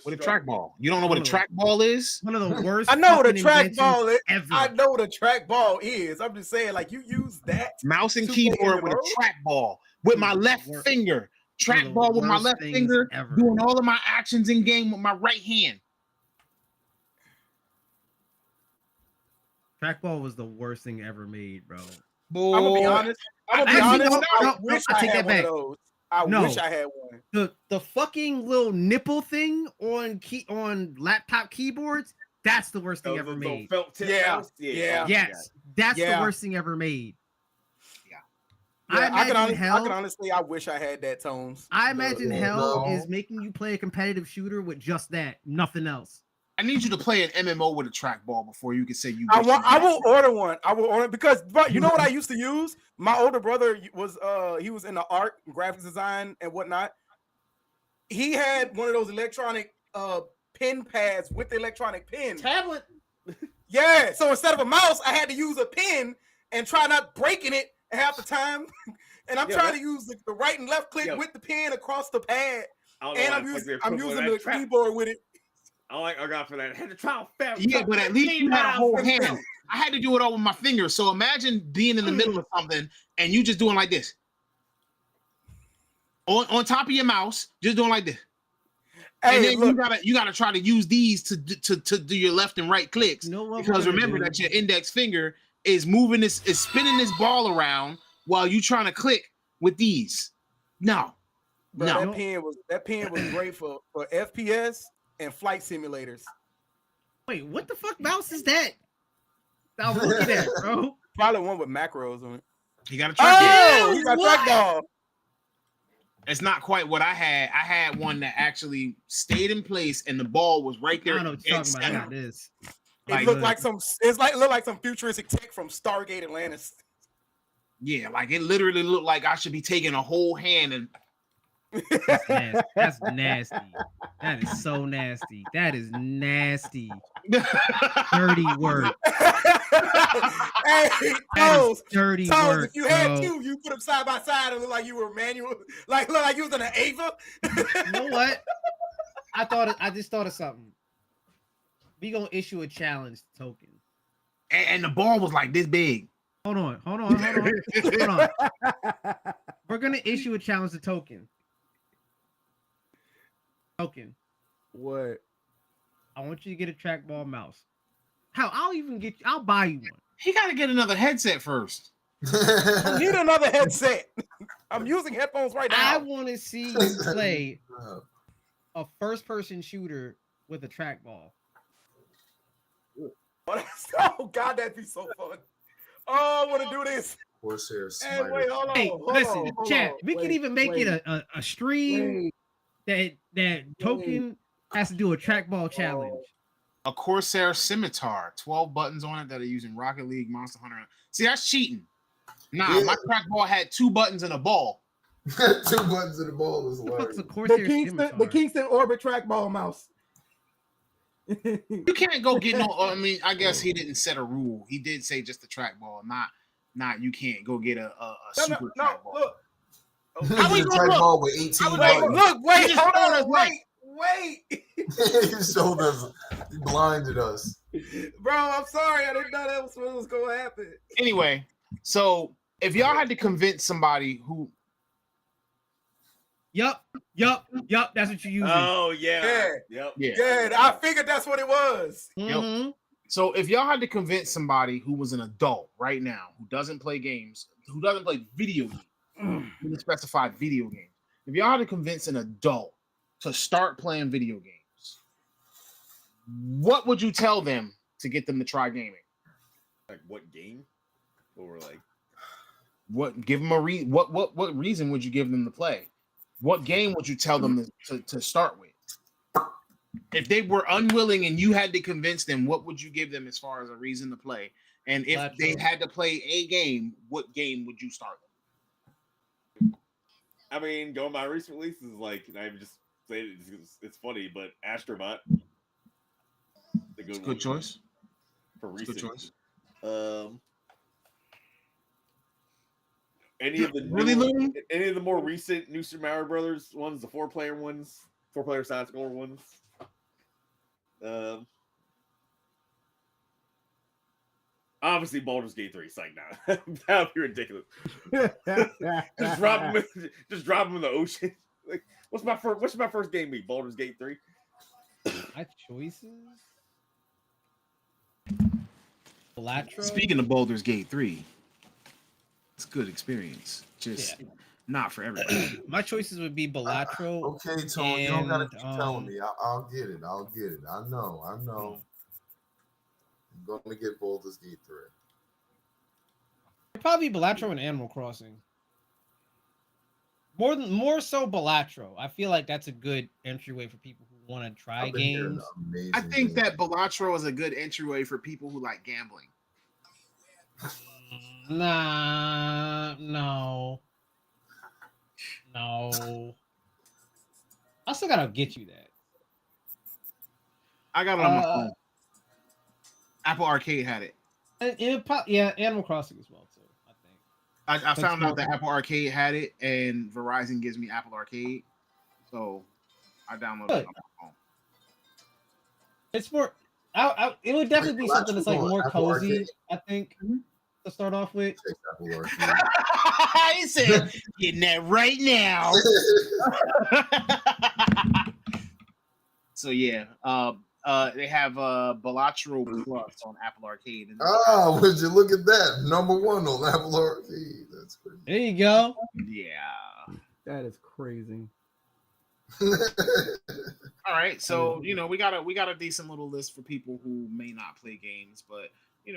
With a trackball. You don't know what a trackball is? One of the worst. I know what a fucking trackball is. ever. I know what a trackball is. I'm just saying, like, you use that Mouse and to keyboard play with a trackball with my left finger. Trackball with my left finger, doing all of my actions in game with my right hand. Trackball was the worst thing ever made, bro. I'm gonna be honest. I wish I had one of those. I wish I had one. The fucking little nipple thing on laptop keyboards, that's the worst thing ever made. Yes, that's the worst thing ever made. I can honestly, I wish I had that tones. I imagine hell is making you play a competitive shooter with just that, nothing else. I need you to play an MMO with a trackball before you can say you. I will order one. I will order because, but you know what I used to use? My older brother was he was in the art, graphics design, and whatnot. He had one of those electronic pen pads with the electronic pen tablet. Yeah, so instead of a mouse, I had to use a pen and try not breaking it half the time. And I'm trying to use the right and left click with the pen across the pad, and I'm using the keyboard with it. I got for that. I had to try Yeah, but at least you had a whole hand. I had to do it all with my fingers. So imagine being in the middle of something and you just doing like this. On top of your mouse, just doing like this. Hey, and then look, you gotta try to use these to do your left and right clicks. Because remember that your index finger is spinning this ball around while you trying to click with these. No. That pen was great for FPS and flight simulators. Wait, what the fuck mouse is that? I'm looking at, bro. Probably one with macros on it. You got a trackball. You got trackball. It's not quite what I had. I had one that actually stayed in place, and the ball was right there. I don't know what you're talking about. I got this. It looked like some futuristic tech from Stargate Atlantis. Yeah, like it literally looked like I should be taking a whole hand and. That's nasty. That is so nasty. That is nasty. Dirty work. Hey, Toes, dirty Toes, work. if you had two, you put them side by side and look like you were manual, look like you was in an Ava. You know what? I just thought of something. We gonna issue a challenge token. And the ball was like this big. Hold on. We're gonna issue a challenge to token. What? I want you to get a trackball mouse. I'll buy you one. He got to get another headset first. I need another headset. I'm using headphones right now. I want to see you play a first-person shooter with a trackball. Oh God, that'd be so fun. Oh, I want to do this. Corsair Hey, wait, hold on. Hey, hold listen, on, hold chat. on. We can even make it a stream that token has to do a trackball challenge. A Corsair Scimitar, 12 buttons on it that are using Rocket League, Monster Hunter. See, that's cheating. Nah, my trackball had 2 buttons and a ball. 2 buttons and a ball is hilarious. The Kingston Orbit trackball mouse. You can't go get no. I mean, I guess he didn't set a rule. He did say just the trackball, not you can't go get a super trackball. Look. How we gonna trackball with 18 buttons? Look, wait, hold on, wait. He showed us, he blinded us. Bro, I'm sorry. I didn't know that was what was going to happen. Anyway, so if y'all had to convince somebody who. Yup. That's what you use. Oh yeah. Yeah. I figured that's what it was. Mm-hmm. Yep. So if y'all had to convince somebody who was an adult right now, who doesn't play games, who doesn't play video games, you can specify video games. If y'all had to convince an adult to start playing video games, what would you tell them to get them to try gaming? Like what game? Or like what? Give them a what reason would you give them to play? What game would you tell them to start with? If they were unwilling and you had to convince them, what would you give them as far as a reason to play? And if they had to play a game, what game would you start them? I mean, going by recent releases, like I just say it's funny, but Astrobot. It's a good choice. For recent. Good choice. Any of the more recent New Super Mario Brothers ones, the 4-player ones, 4-player side scroller ones. Obviously Baldur's Gate 3. It's like, nah, that would be ridiculous. just drop him in the ocean. Like, what's my first game be? Baldur's Gate 3. My choices. Balatro. Speaking of Baldur's Gate 3. It's a good experience. Just not for everybody. My choices would be Balatro. Okay, Tony, you don't gotta keep telling me. I'll get it. I know. I'm gonna get Baldur's Gate 3. Probably Balatro and Animal Crossing. More so Balatro. I feel like that's a good entryway for people who want to try I've been hearing games. amazing I think things. that Balatro is a good entryway for people who like gambling. Nah, no. I still gotta get you that. I got it on my phone. Apple Arcade had it. Yeah, Animal Crossing as well too. I think. I found out that Apple Arcade had it, and Verizon gives me Apple Arcade, so I downloaded it on my phone. It's more. It would definitely be something that's like more Apple cozy. Arcade. I think to start off with. Apple Arcade. I said, getting that right now. So yeah, they have Balatro Plus on Apple Arcade. Oh, would you look at that? Number 1 on Apple Arcade. That's crazy. There you go. Yeah. That is crazy. All right, so we got a decent little list for people who may not play games, but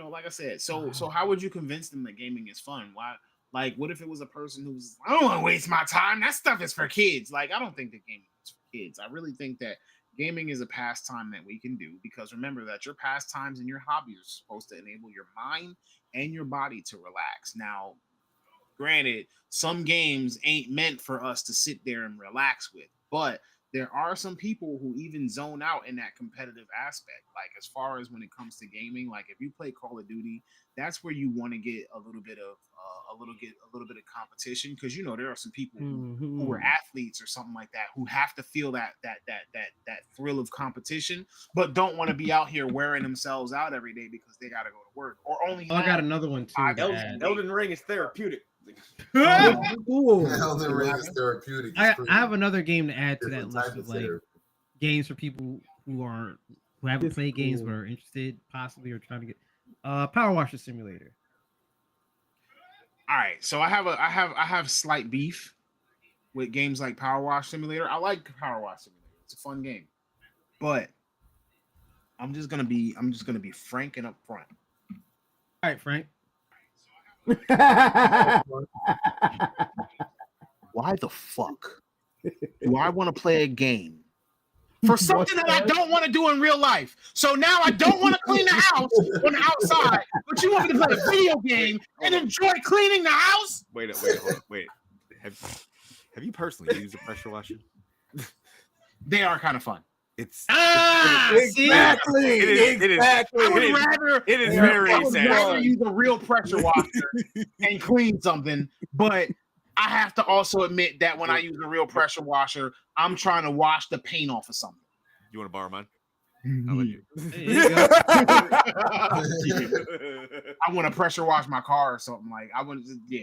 like I said, so how would you convince them that gaming is fun? Why? Like, what if it was a person who's, I don't want to waste my time. That stuff is for kids. Like, I don't think that gaming is for kids. I really think that gaming is a pastime that we can do, because remember that your pastimes and your hobbies are supposed to enable your mind and your body to relax. Now, granted, some games ain't meant for us to sit there and relax with, but there are some people who even zone out in that competitive aspect. Like, as far as when it comes to gaming, like if you play Call of Duty, that's where you want to get a little bit of competition, because there are some people who are athletes or something like that who have to feel that thrill of competition, but don't want to be out here wearing themselves out every day because they got to go to work or only. I got another one too. Elden Ring is therapeutic. Elden Ring is therapeutic. I have another game to add to that Different list type of of like therapy. games for people who haven't played games but are interested possibly or trying to get Power Washer Simulator. All right, so I have slight beef with games like Power Wash Simulator. I like Power Wash Simulator; it's a fun game, but I'm just gonna be frank and upfront. All right, Frank. Why the fuck do I want to play a game for something that I don't want to do in real life? So now I don't want to clean the house on the outside, but you want me to play a video game and enjoy cleaning the house? Wait. Have you personally used a pressure washer? They are kind of fun. It's Exactly. It is I would rather use a real pressure washer and clean something, but I have to also admit that when I use a real pressure washer, I'm trying to wash the paint off of something. You want to borrow mine? How about you? I want to pressure wash my car or something. Like I would, yeah.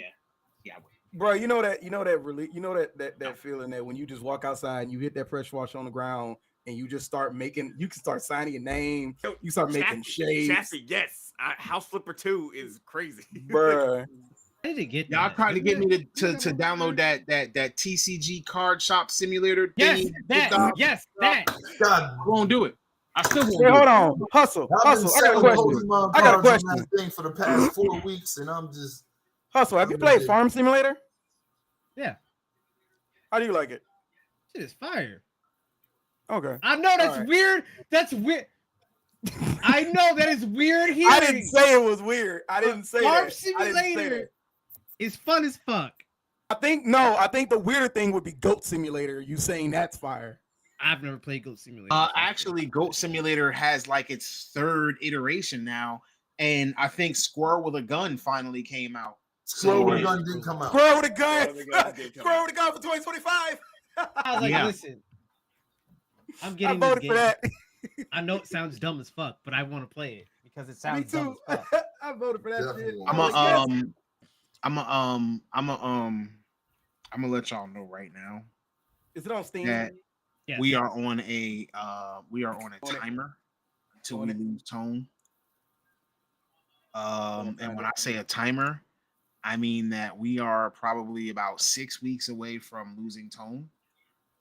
I would. Bro, that feeling that when you just walk outside and you hit that pressure wash on the ground and you just start you can start signing your name, you start making shades. Chappie, yes. House Flipper 2 is crazy. Bro. I didn't get Y'all trying to get me to download that TCG card shop simulator thing. Yes, that. God, I won't do it. I still won't. Hey, hold on. Hustle. I got a question. That thing for the past 4 weeks, and I'm just Hustle, have you played Farm Simulator? Yeah. How do you like it? Shit is fire. Okay. I know that's weird. That's weird. I know that is weird here. I didn't say it was weird. I didn't say Farm that. Simulator is fun as fuck. I think the weirder thing would be Goat Simulator. You saying that's fire. I've never played Goat Simulator. Actually, Goat Simulator has like its 3rd iteration now, and I think Squirrel with a Gun finally came out. Squirrel with a Gun did come out. Squirrel with a Gun. Squirrel with a Gun for 2025. I was like, listen, I'm getting I voted for that. I know it sounds dumb as fuck, but I want to play it because it sounds dumb as fuck. I voted for that shit. I'm gonna let y'all know right now. Is it on Steam? That Yes. we are on a timer until we lose tone. And when I say a timer, I mean that we are probably about 6 weeks away from losing tone.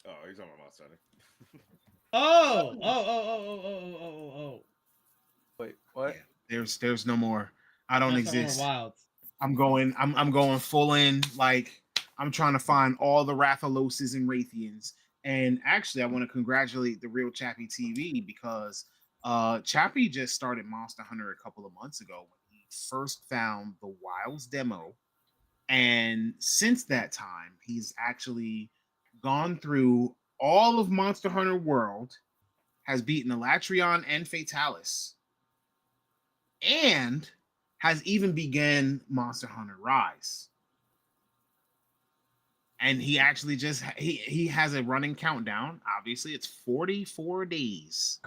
Oh, you're talking about Sunday. Oh. Wait, what? Yeah, there's no more. I don't That's exist. Wild. I'm going full in. Like I'm trying to find all the Rathaloses and Raytheons And actually, I want to congratulate the real Chappie TV because Chappie just started Monster Hunter a couple of months ago when he first found the Wilds demo. And since that time, he's actually gone through all of Monster Hunter World, has beaten Elatrion and Fatalis, and has even began Monster Hunter Rise. And he actually just he has a running countdown. Obviously, it's 44 days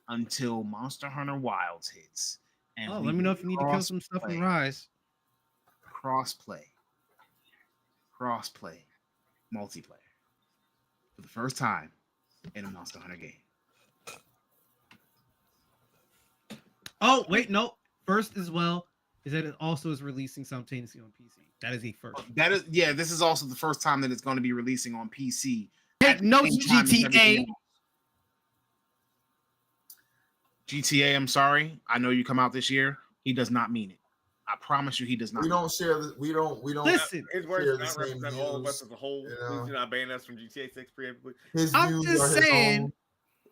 until Monster Hunter Wilds hits. And let me know if you need to kill some stuff in Rise. Crossplay, multiplayer for the first time in a Monster Hunter game. Oh wait, no. First as well is that it also is releasing simultaneously on PC. That is a first. That is, yeah. This is also the first time that it's going to be releasing on PC. Take notes, GTA. GTA. I'm sorry. I know you come out this year. He does not mean it. I promise you, he does not. We don't share. We don't. Listen. His words not represent all of us as a whole. Please do not ban us from GTA 6 preemptively. I'm just saying,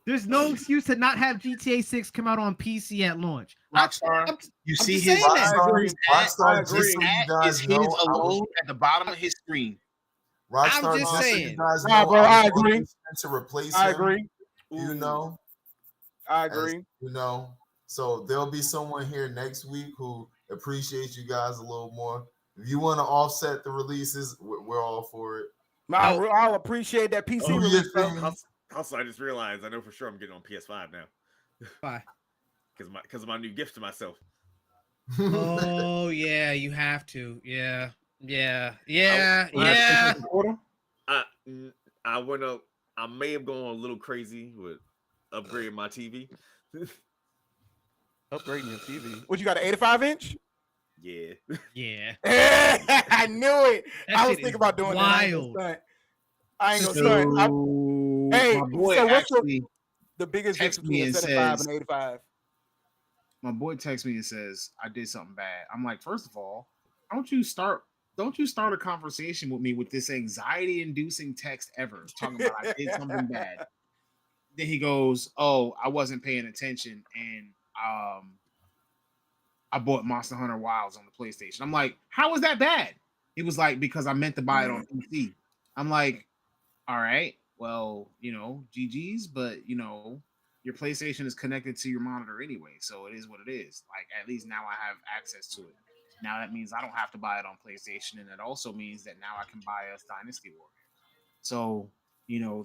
there's no excuse to not have GTA 6 come out on PC at launch. Rockstar, you see his Rockstar is his alone at the bottom of his screen. Rockstar, I'm just saying. bro, I agree. To replace I him, agree. you know, I agree. you know, so there'll be someone here next week who appreciates you guys a little more. If you want to offset the releases, we're all for it. I'll appreciate that PC release. Also, I just realized I know for sure I'm getting on PS5 now. Why? Because of my new gift to myself. Oh yeah, you have to. Yeah. I went up. I may have gone a little crazy with upgrading my TV. Upgrading your TV. What, you got an 85-inch? Yeah. I knew it. That I was shit thinking is about doing wild. that. I ain't gonna start. Hey, my boy so what's actually the biggest difference text me between and 75 says, and 85? my boy texts me and says, I did something bad. I'm like, first of all, don't you start a conversation with me with this anxiety-inducing text ever talking about I did something bad. Then he goes, oh, I wasn't paying attention, and I bought Monster Hunter Wilds on the PlayStation. I'm like, how was that bad? He was like, because I meant to buy it on PC. I'm like, all right, well, GG's, but your PlayStation is connected to your monitor anyway, so it is what it is. Like, at least now I have access to it. Now that means I don't have to buy it on PlayStation, and it also means that now I can buy us Dynasty Warriors. So,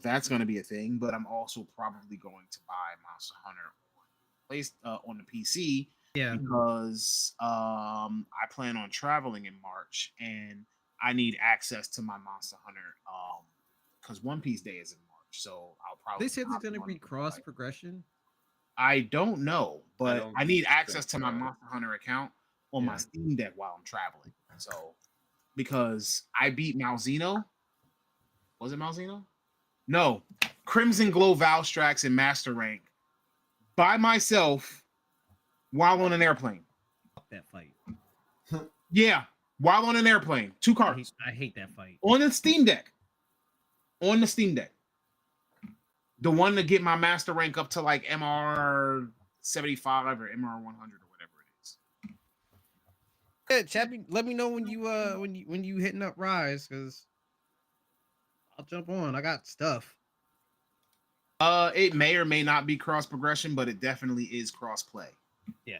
that's going to be a thing, but I'm also probably going to buy Monster Hunter on the PC. Yeah, because I plan on traveling in March, and I need access to my Monster Hunter because One Piece Day is in March, so I'll probably. they said there's gonna be cross progression. I don't know, but I need access to my so. Monster Hunter account on my Steam Deck while I'm traveling. So, because I beat Malzeno, was it Malzeno? No, Crimson Glow Valstrax in Master Rank by myself. While on an airplane. That fight. Yeah, while on an airplane. 2 cards. I hate that fight. On the Steam Deck. The one to get my master rank up to like MR 75 or MR 100 or whatever it is. Yeah, Chappie, let me know when you hitting up Rise, because I'll jump on. I got stuff. It may or may not be cross progression, but it definitely is cross play. Yeah.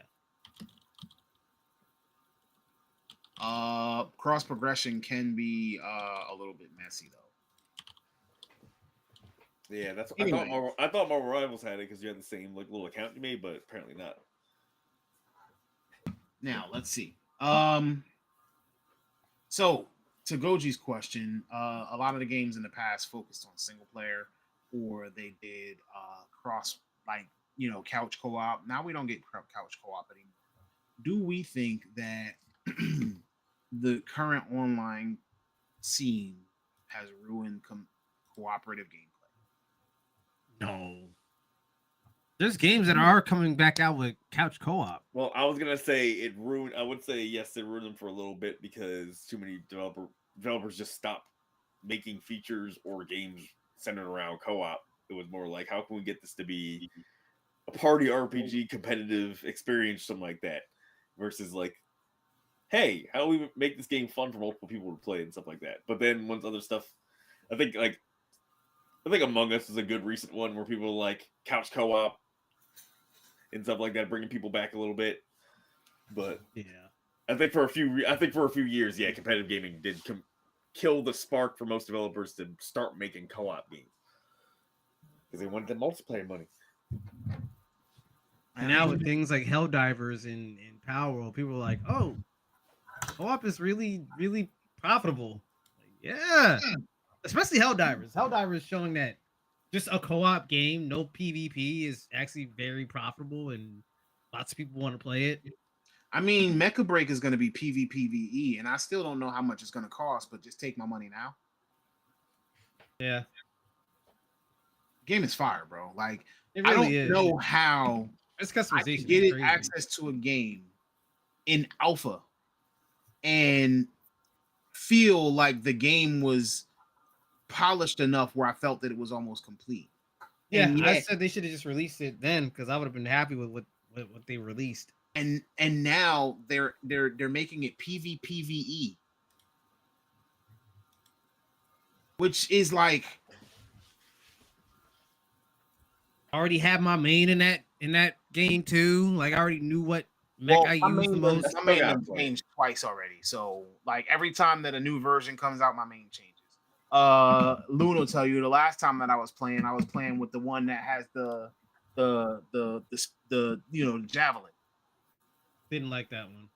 Cross progression can be a little bit messy though. Yeah, that's. Anyway. I thought Marvel Rivals had it because you had the same little account you made, but apparently not. Now let's see. So to Goji's question, a lot of the games in the past focused on single player, or they did cross couch co-op. Now we don't get couch co-op anymore. Do we think that the current online scene has ruined cooperative gameplay? No. There's games that are coming back out with couch co-op. Well, I was gonna say it ruined. I would say yes, it ruined them for a little bit because too many developers just stopped making features or games centered around co-op. It was more like, how can we get this to be a party RPG competitive experience, something like that, versus like, hey, how do we make this game fun for multiple people to play and stuff like that. But then once other stuff, I think Among Us is a good recent one where people like couch co-op and stuff like that, bringing people back a little bit. But Yeah. I think for a few years, yeah, competitive gaming did kill the spark for most developers to start making co-op games because they wanted the multiplayer money. And now with things like Helldivers and Power World, people are like, oh, co-op is really, really profitable. Like, yeah. Especially Helldivers. Helldivers showing that just a co-op game, no PvP, is actually very profitable and lots of people want to play it. I mean, Mecha Break is going to be PvPvE, and I still don't know how much it's going to cost, but just take my money now. Yeah. Game is fire, bro. Like, It really I don't know how it's I customization. can get is it crazy. access to a game in alpha and feel like the game was polished enough where I felt that it was almost complete. Yeah, And I yet- said they should have just released it then because I would have been happy with what they released. and now they're making it PvPvE, which is like, I already have my main in that game too. Like I already knew what mech I use the most. my main done changed twice already. So like every time that a new version comes out, my main changes. Loon will tell you the last time that I was playing with the one that has the javelin. Didn't like that one.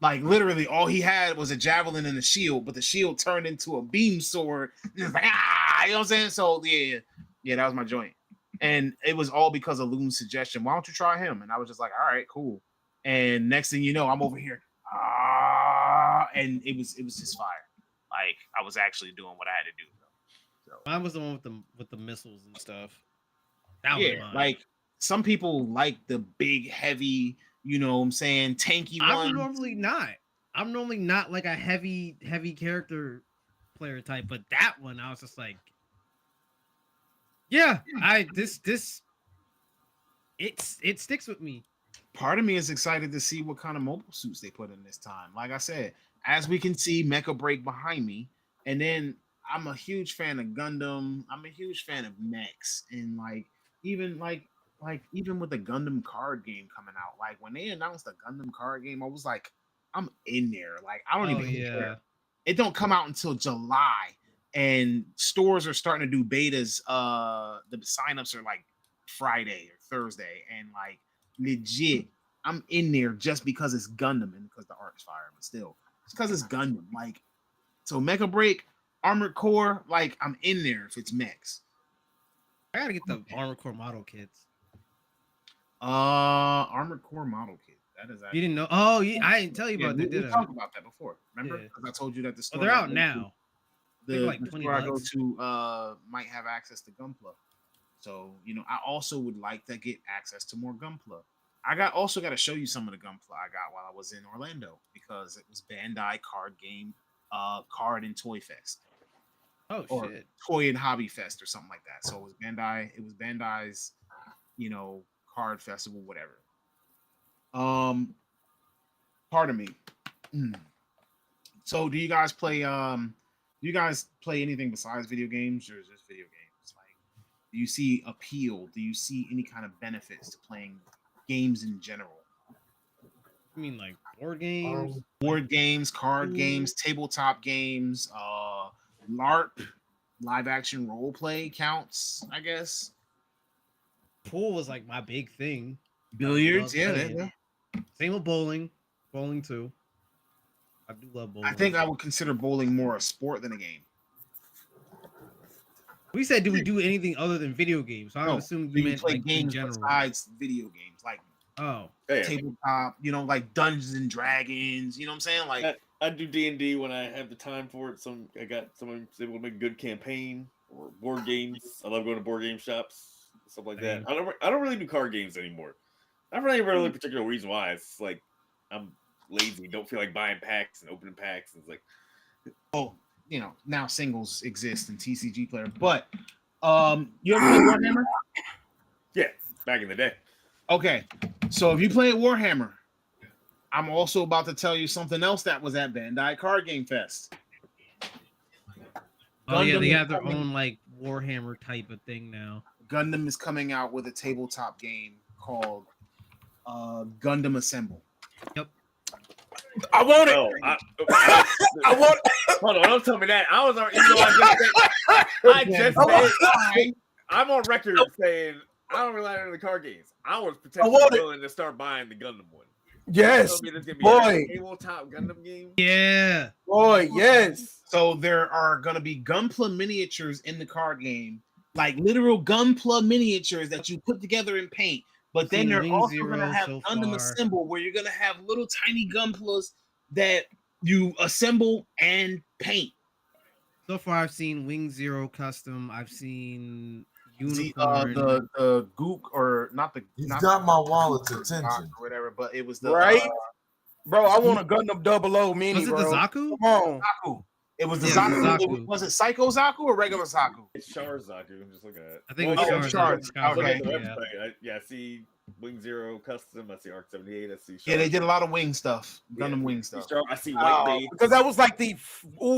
Like literally, all he had was a javelin and a shield, but the shield turned into a beam sword. And it's like, you know what I'm saying? So yeah, that was my joint, and it was all because of Loon's suggestion. Why don't you try him? And I was just like, all right, cool. And next thing you know, I'm over here, and it was just fire. Like I was actually doing what I had to do. So Mine was the one with the missiles and stuff. That was yeah, mine. like some people like the big, heavy, you know what I'm saying, tanky I'm one. normally not like a heavy character player type, but that one I was just like, yeah, it sticks with me. Part of me is excited to see what kind of mobile suits they put in this time. Like I said, as we can see, Mecha Break behind me, and then I'm a huge fan of Gundam. I'm a huge fan of mechs, and even with the Gundam card game coming out, like when they announced the Gundam card game, I was like, I'm in there. Like I don't even care. It don't come out until July, and stores are starting to do betas. The signups are like Friday or Thursday, and like legit, I'm in there just because it's Gundam and because the art is fire, but still, it's because it's Gundam. Like, so Mecha Break, Armored Core, like I'm in there if it's mechs. I gotta get the Armored Core model kits. Armored Core model kit. That is actually, You didn't know? Oh, yeah, I didn't tell you about that. We Did I? talked about that before. Remember? Yeah. Because I told you that the store They're I out go now. to- They're The, like the 20 store I go bucks. to might have access to Gunpla. So I also would like to get access to more Gunpla. I also got to show you some of the Gunpla I got while I was in Orlando because it was Bandai Card Game, Card and Toy Fest. Oh Or shit! Toy and Hobby Fest or something like that. So it was Bandai's, card festival, whatever. Pardon me. So do you guys play anything besides video games, or is this video games? Like, do you see appeal? Do you see any kind of benefits to playing games in general? You mean like board games? Board games, card games, tabletop games, LARP, live action role play counts, I guess. Pool was like my big thing. Billiards, I love yeah. playing. Same with bowling. Bowling too. I do love bowling. I think I would consider bowling more a sport than a game. We said, do we do anything other than video games? So I No, assume do you you meant play like in games general. besides video games, like Oh, Yeah. tabletop, like Dungeons and Dragons, you know what I'm saying? Like, I do D&D when I have the time for it. I got someone who's able to make a good campaign or board games. I love going to board game shops, stuff like that. I don't really do card games anymore. Not for any really particular reason why. It's like I'm lazy, don't feel like buying packs and opening packs. It's like, now singles exist in TCG Player. But you ever play Warhammer? Yeah, back in the day. Okay, so if you play Warhammer, I'm also about to tell you something else that was at Bandai Card Game Fest. Oh yeah, Gundam they is have their coming- own like Warhammer type of thing now. Gundam is coming out with a tabletop game called Gundam Assemble. I want it. Oh, I want. hold on, don't tell me that. I was already. I just said I'm on record saying I don't rely on the card games. I was potentially want it. willing to start buying the Gundam one. Yes, Tell me there's gonna be boy. a tabletop Gundam game. Yeah. boy, yes. So there are going to be Gunpla miniatures in the card game, like literal Gunpla miniatures that you put together in paint. But then Seen they're Wing also Zero going to have so Gundam far. Assemble, where you're going to have little tiny Gunplas that you assemble and paint. So far, I've seen Wing Zero custom. I've seen The Unicorn. the Gook, or not the He's not got the- my wallet's or attention. whatever, but it was the Right? Bro, I want a Gundam 00 mini, was it bro. the Zaku? Come on. Zaku. It was the Yeah, Zaku. Zaku. Was it Psycho Zaku or regular Zaku? It's Charzaku. I'm just looking at it. I think it Oh, was Charge. Charge. Okay. I see Wing Zero custom. I see Arc 78. I see. Yeah, they did a lot of wing stuff, Yeah. Gundam wing stuff. I see White Base. Because that was like the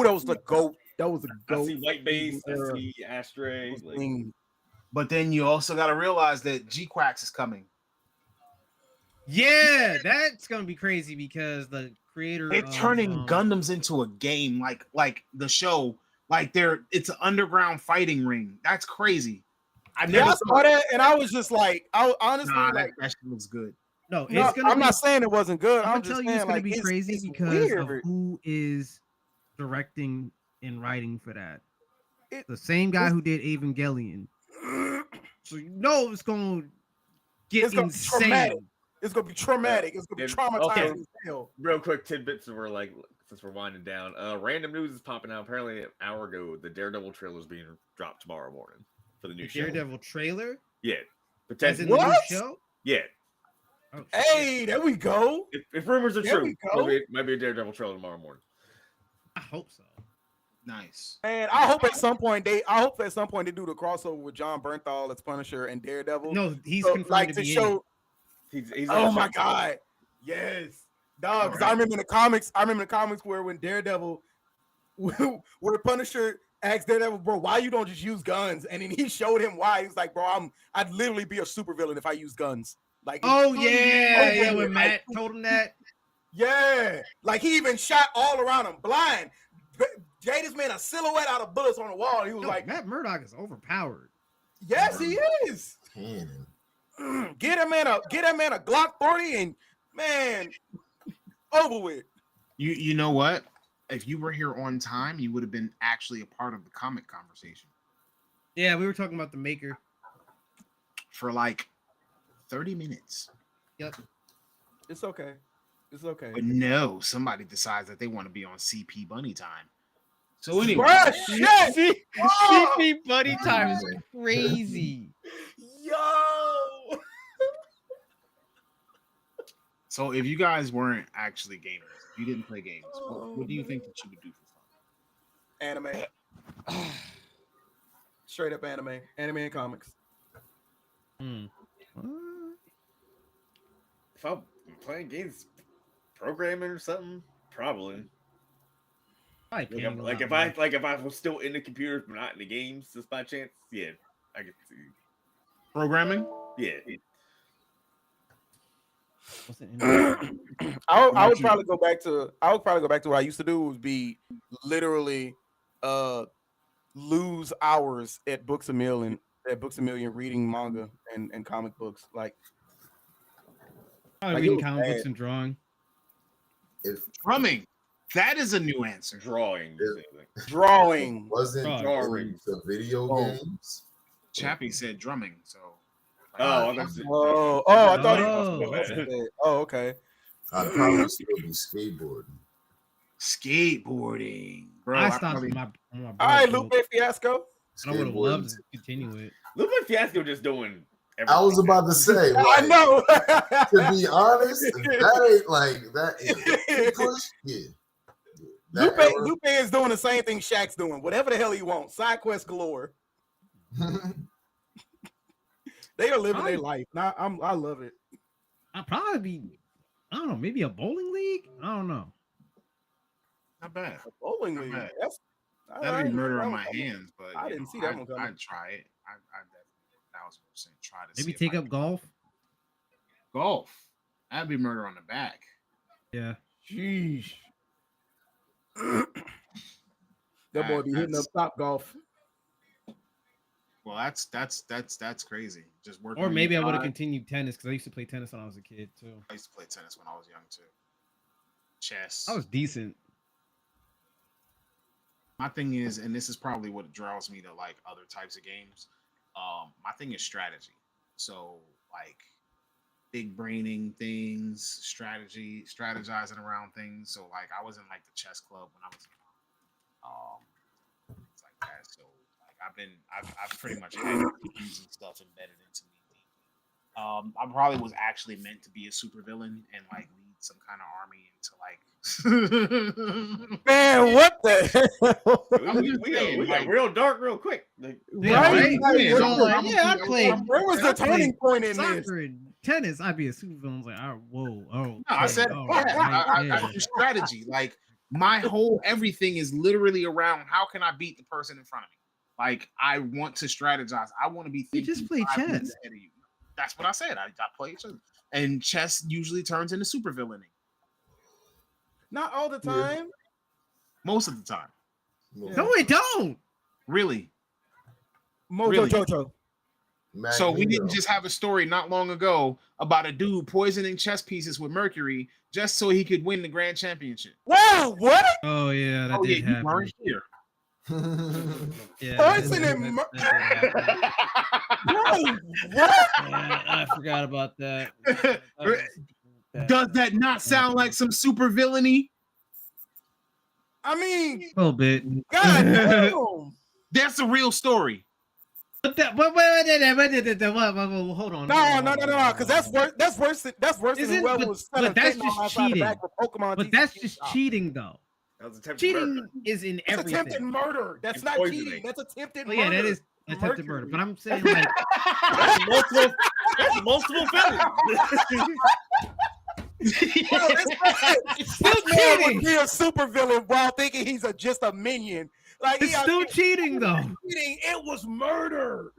that was the goat. That was a I goat. see White Base. I era see Astray. Like, thing. But then you also got to realize that G-Quax is coming. Yeah, that's gonna be crazy because the creator They're of, turning Gundams into a game, like the show, like it's an underground fighting ring. That's crazy. I Yeah, never I saw that, and I was just like, I honestly Nah, like. that shit looks good. No, it's No, gonna. I'm be, not saying it wasn't good. I'm I'm gonna just tell you saying it's gonna like, be crazy it's because weird. of who is directing and writing for that. It- The same guy who did Evangelion. So you know it's gonna get It's gonna be insane. traumatic. It's gonna be traumatic. It's gonna be Okay. traumatizing as hell. real quick tidbits were like, since we're winding down, random news is popping out. Apparently, an hour ago, the Daredevil trailer is being dropped tomorrow morning for the new The show. Daredevil trailer, Yeah, as in potentially. the What? new show. Yeah, Oh, Hey, there we go. if rumors are There true, we go. might be a Daredevil trailer tomorrow morning. I hope so. Nice. And I hope at some point they do the crossover with John Bernthal as Punisher and Daredevil. No, he's So, confirmed like to to be in show. it. He's Oh on my the show. god, yes, dog. Because I remember in the comics. Where when Daredevil, where Punisher asked Daredevil, bro, why you don't just use guns? And then he showed him why. He was like, bro, I'd literally be a supervillain if I use guns. Like, Oh yeah, yeah. like, When Matt told him that, yeah, like he even shot all around him blind. Jada's made a silhouette out of bullets on the wall. He was no, like, Matt Murdock is overpowered. yes, he is. Cannon. Get that man a Glock 40 and man, over with. You know what? If you were here on time, you would have been actually a part of the comic conversation Yeah, we were talking about the Maker. for like 30 minutes. Yep. It's okay. It's okay. But no, somebody decides that they want to be on CP Bunny time. So anyway, Bruh, shit. Oh, CP Buddy time is crazy. yo. so if you guys weren't actually gamers, if you didn't play games, what do you think that you would do for fun? Anime. Straight up anime. Anime and comics. If I'm playing games, programming or something, probably. Like if I was still in the computers but not in the games, just by chance, yeah, I could see. Programming? Yeah, I would probably go back to what I used to do would be literally lose hours at Books a Million reading manga and comic books. Like Probably Like, it reading was comic books bad. and drawing. If Drumming. That is a new answer. drawing. drawing. wasn't Drawings. the video Oh. games, Chappie said drumming, so Oh, that's Oh, I thought Oh. Oh, okay. I'd probably still be skateboarding. skateboarding. Bro, I I stopped probably- my All right, boat. Lupe Fiasco. I would have loved Skateboarding. to continue it. Lupin Fiasco just doing. I was everything. about to say, I like, know. to be honest, that ain't like that. Push, yeah. Lupe is doing the same thing Shaq's doing. Whatever the hell he wants. Side quest galore. They are living their life. I love it. I'd probably be, I don't know, maybe a bowling league. I don't know. Not bad. A bowling league. bad. That'd That'd be murder on my hands, but I didn't see that one coming. I'd try it. I definitely 1000% try to. Maybe see if take I up can- golf. golf. That'd be murder on the back. Yeah. Sheesh. That boy be hitting up Top Golf. Well, that's crazy. Just working. Or on maybe I your would have drive. continued tennis because I used to play tennis when I was a kid too. I used to play tennis when I was young too. Chess. I was decent. My thing is, and this is probably what draws me to like other types of games. My thing is strategy. So like big braining things, strategizing around things. So like I was in like the chess club when I was things like that. So like I've pretty much had games and stuff embedded into me. I probably was actually meant to be a supervillain and like lead some kind of army into like Man, what the hell? We got real dark real quick. Like, Right? Yeah, So, like, yeah, I played. Where was the turning point in this? Soccer and tennis, I'd be a supervillain. Like, oh, whoa, oh. No, I said oh, yeah, I yeah. do strategy. Like my whole everything is literally around how can I beat the person in front of me. Like I want to strategize. I want to be You thinking just play 5 moves chess. ahead of you. That's what I said. I play chess, and chess usually turns into supervillaining Not all the time. most of the time. No, it don't. Really. Mojo Really? Jojo. So we didn't Magneto. just have a story not long ago about a dude poisoning chess pieces with mercury just so he could win the grand championship. Wow, what? Oh yeah, that Oh yeah, did you happen. weren't here. Yeah, Poison that and did happen. Bro, what? Yeah, I forgot about that. Does that not sound like some super villainy? I mean, A little bit. God damn. That's a real story. But hold on. No, because that's worse. That's worse. That's worse than Isn't- whoever but- was but that's fentanyl just outside the cheating. back with Pokemon. But TCG that's just shop. cheating, though. that was attempted Cheating murder. is in That's attempted everything. murder. That's And not poisoning. cheating. That's attempted Well, murder. yeah, that is attempted murder. But I'm saying like, That's multiple felonies. Bro, it's still this man would cheating. be a supervillain while thinking he's just a minion. Like It's he out still here cheating, though. cheating. It was murder.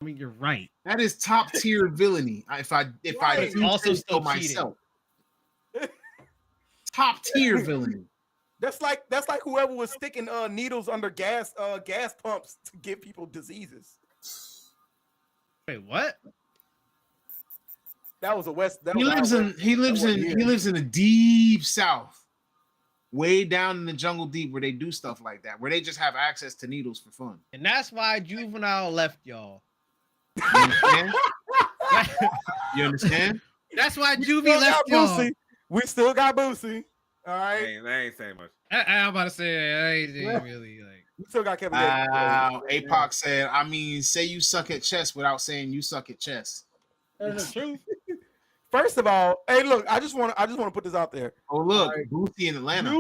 I mean, you're right. That is top tier villainy. If I Right. do Also say still so cheating. myself. Top tier villainy. That's like whoever was sticking needles under gas pumps to give people diseases. Wait, what? That was a West. That He was lives out in West. he lives That in wasn't he here. lives in the deep south, way down in the jungle deep where they do stuff like that, where they just have access to needles for fun. And that's why Juvenile left y'all. You understand? You understand? That's why We Juvie still left got y'all. Boosie. We still got Boosie. All right. That ain't saying much. I'm about to say, I ain't really like. We still got Kevin Gates. Wow. APOC said, I mean, say you suck at chess without saying you suck at chess. That's the truth. First of all, hey, look, I just want to put this out there. Oh, look, All right. Boosie in Atlanta.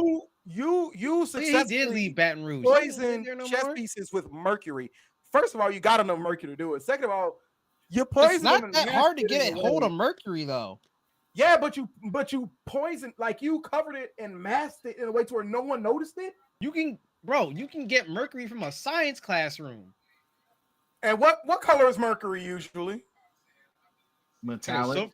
You He did successfully leave Baton Rouge. poison There no chess more? pieces with mercury. First of all, you got enough mercury to do it. Second of all, you It's poison not them and that hard to masked it get in a a hold way. of mercury, though. Yeah, but you poisoned, like you covered it and masked it in a way to where no one noticed it. You can get mercury from a science classroom. And what color is mercury usually? Metallic.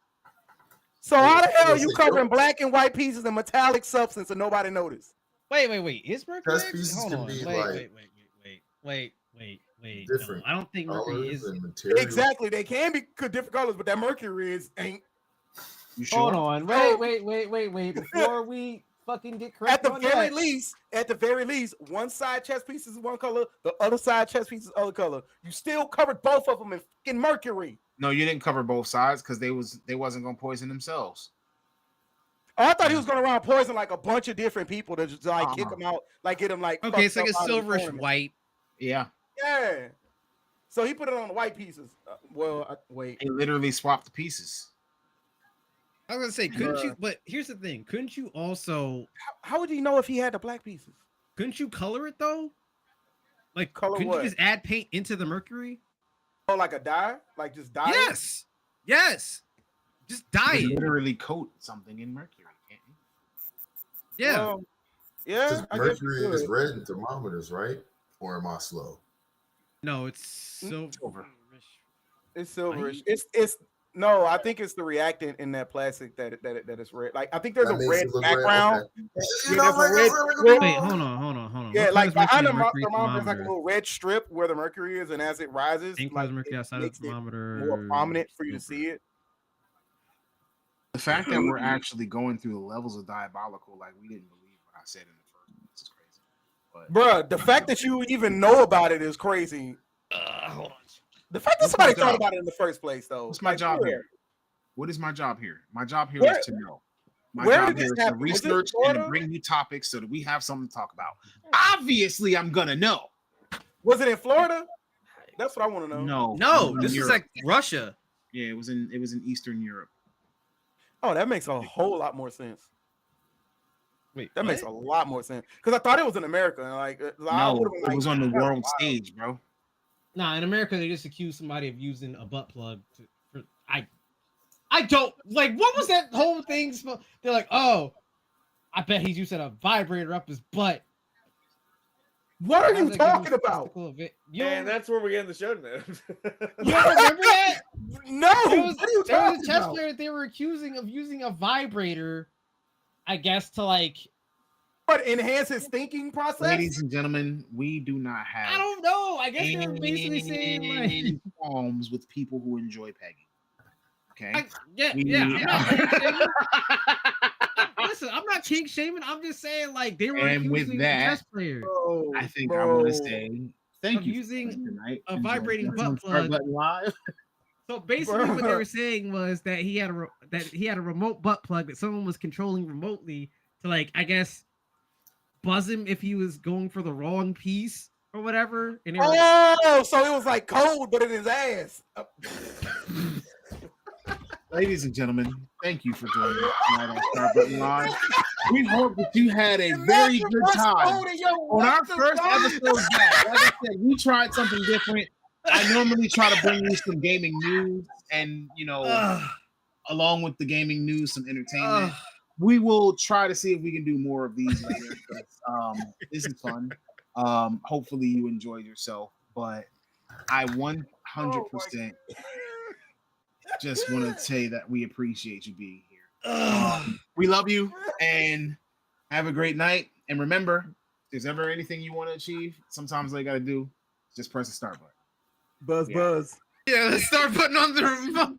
So how the hell Yes, you it covering does. black and white pieces in metallic substance and nobody noticed? Wait. Is mercury? Chess pieces Hold can on. be, Wait. like, Wait. different No, I don't think mercury colors is. and materials. Exactly, they can be different colors, but that mercury ain't. You sure? Hold on. Wait. Before we fucking get correct At the on very that, least, one side chess piece is one color, the other side chess piece is other color. You still covered both of them in fucking mercury. No, you didn't cover both sides because they wasn't gonna poison themselves. Oh, I thought he was going around poison like a bunch of different people to just like kick them out, like get them like. Okay, it's fucked like a up out of the silverish tournament. white. Yeah, Yeah. So he put it on the white pieces. Wait. they literally swapped the pieces. I was gonna say, couldn't you? But here's the thing: couldn't you also? How would he know if he had the black pieces? Couldn't you color it though? Like, Color couldn't what? you just add paint into the mercury? Oh, like a dye? Like just dye? it? Yes. Just dye You it. can literally coat something in mercury, can't you? Yeah. Well, yeah. 'Cause I guess you mercury is could. red in thermometers, right? Or am I slow? No, it's silver. It's silverish. It's no, I think it's the reactant in that plastic that is red. Like I think there's That a makes red it look red, background. okay. Yeah, You know, there's a like, red- red- Wait, hold on. Yeah, What like color is behind the mercury in thermometer is like a thermometer? little red strip where the mercury is, and as it rises, Same color like, as mercury it outside of the makes it thermometer. more prominent for you to see it. The fact that we're actually going through the levels of diabolical, like we didn't believe what I said in the first place, is crazy. But Bruh, the fact that you even know about it is crazy. Hold on. The fact that What's my somebody thought job? about it in the first place, though. what's my Like, job where? here? What is my job here? My job here Where- is to know. My where job did this here is to happen? Was it research and to Florida? bring you topics so that we have something to talk about. Obviously, I'm gonna know. Was it in Florida? That's what I want to know. No, No, it was in this is Europe. like Russia. Yeah, it was in Eastern Europe. Oh, that makes a whole lot more sense. Wait, That makes a lot more sense because I thought it was in America. And like, I No, would've been it like, was on the that's world wild. stage, bro. Nah, in America they just accused somebody of using a butt plug. I don't like. What was that whole thing? They're like, oh, I bet he's using a vibrator up his butt. What are How's you that giving talking about? testicle of it? You And don't, that's where we end the show now. you don't remember that? No, There was, what are you there was talking a chess about? player that they were accusing of using a vibrator, I guess, to like, What enhance his thinking process? Ladies and gentlemen, we do not have I don't know. I guess they were basically saying like, any qualms with people who enjoy pegging. Okay. yeah. I'm not kink shaming. Listen, I'm not kink shaming. I'm just saying like they were And with accusing that, a chess player Bro, I think I want bro. to say thank of you using for tonight. a Enjoy vibrating this butt on Start plug. Button Live. So basically, what they Bruh. were saying was that he had a remote butt plug that someone was controlling remotely to like, I guess, buzz him if he was going for the wrong piece or whatever. And they were, Oh, so it was like cold, but in his ass. Ladies and gentlemen, thank you for joining us tonight on Start Button Live. We hope that you had a very good time. On our first episode back, like I said, we tried something different. I normally try to bring you some gaming news and, along with the gaming news, some entertainment. We will try to see if we can do more of these later. This is fun. Hopefully you enjoyed yourself, but I 100% just want to say that we appreciate you being here. We love you and have a great night. And remember, if there's ever anything you want to achieve, sometimes all you got to do is just press the start button. Buzz, Yeah. buzz. yeah, let's start putting on the remote.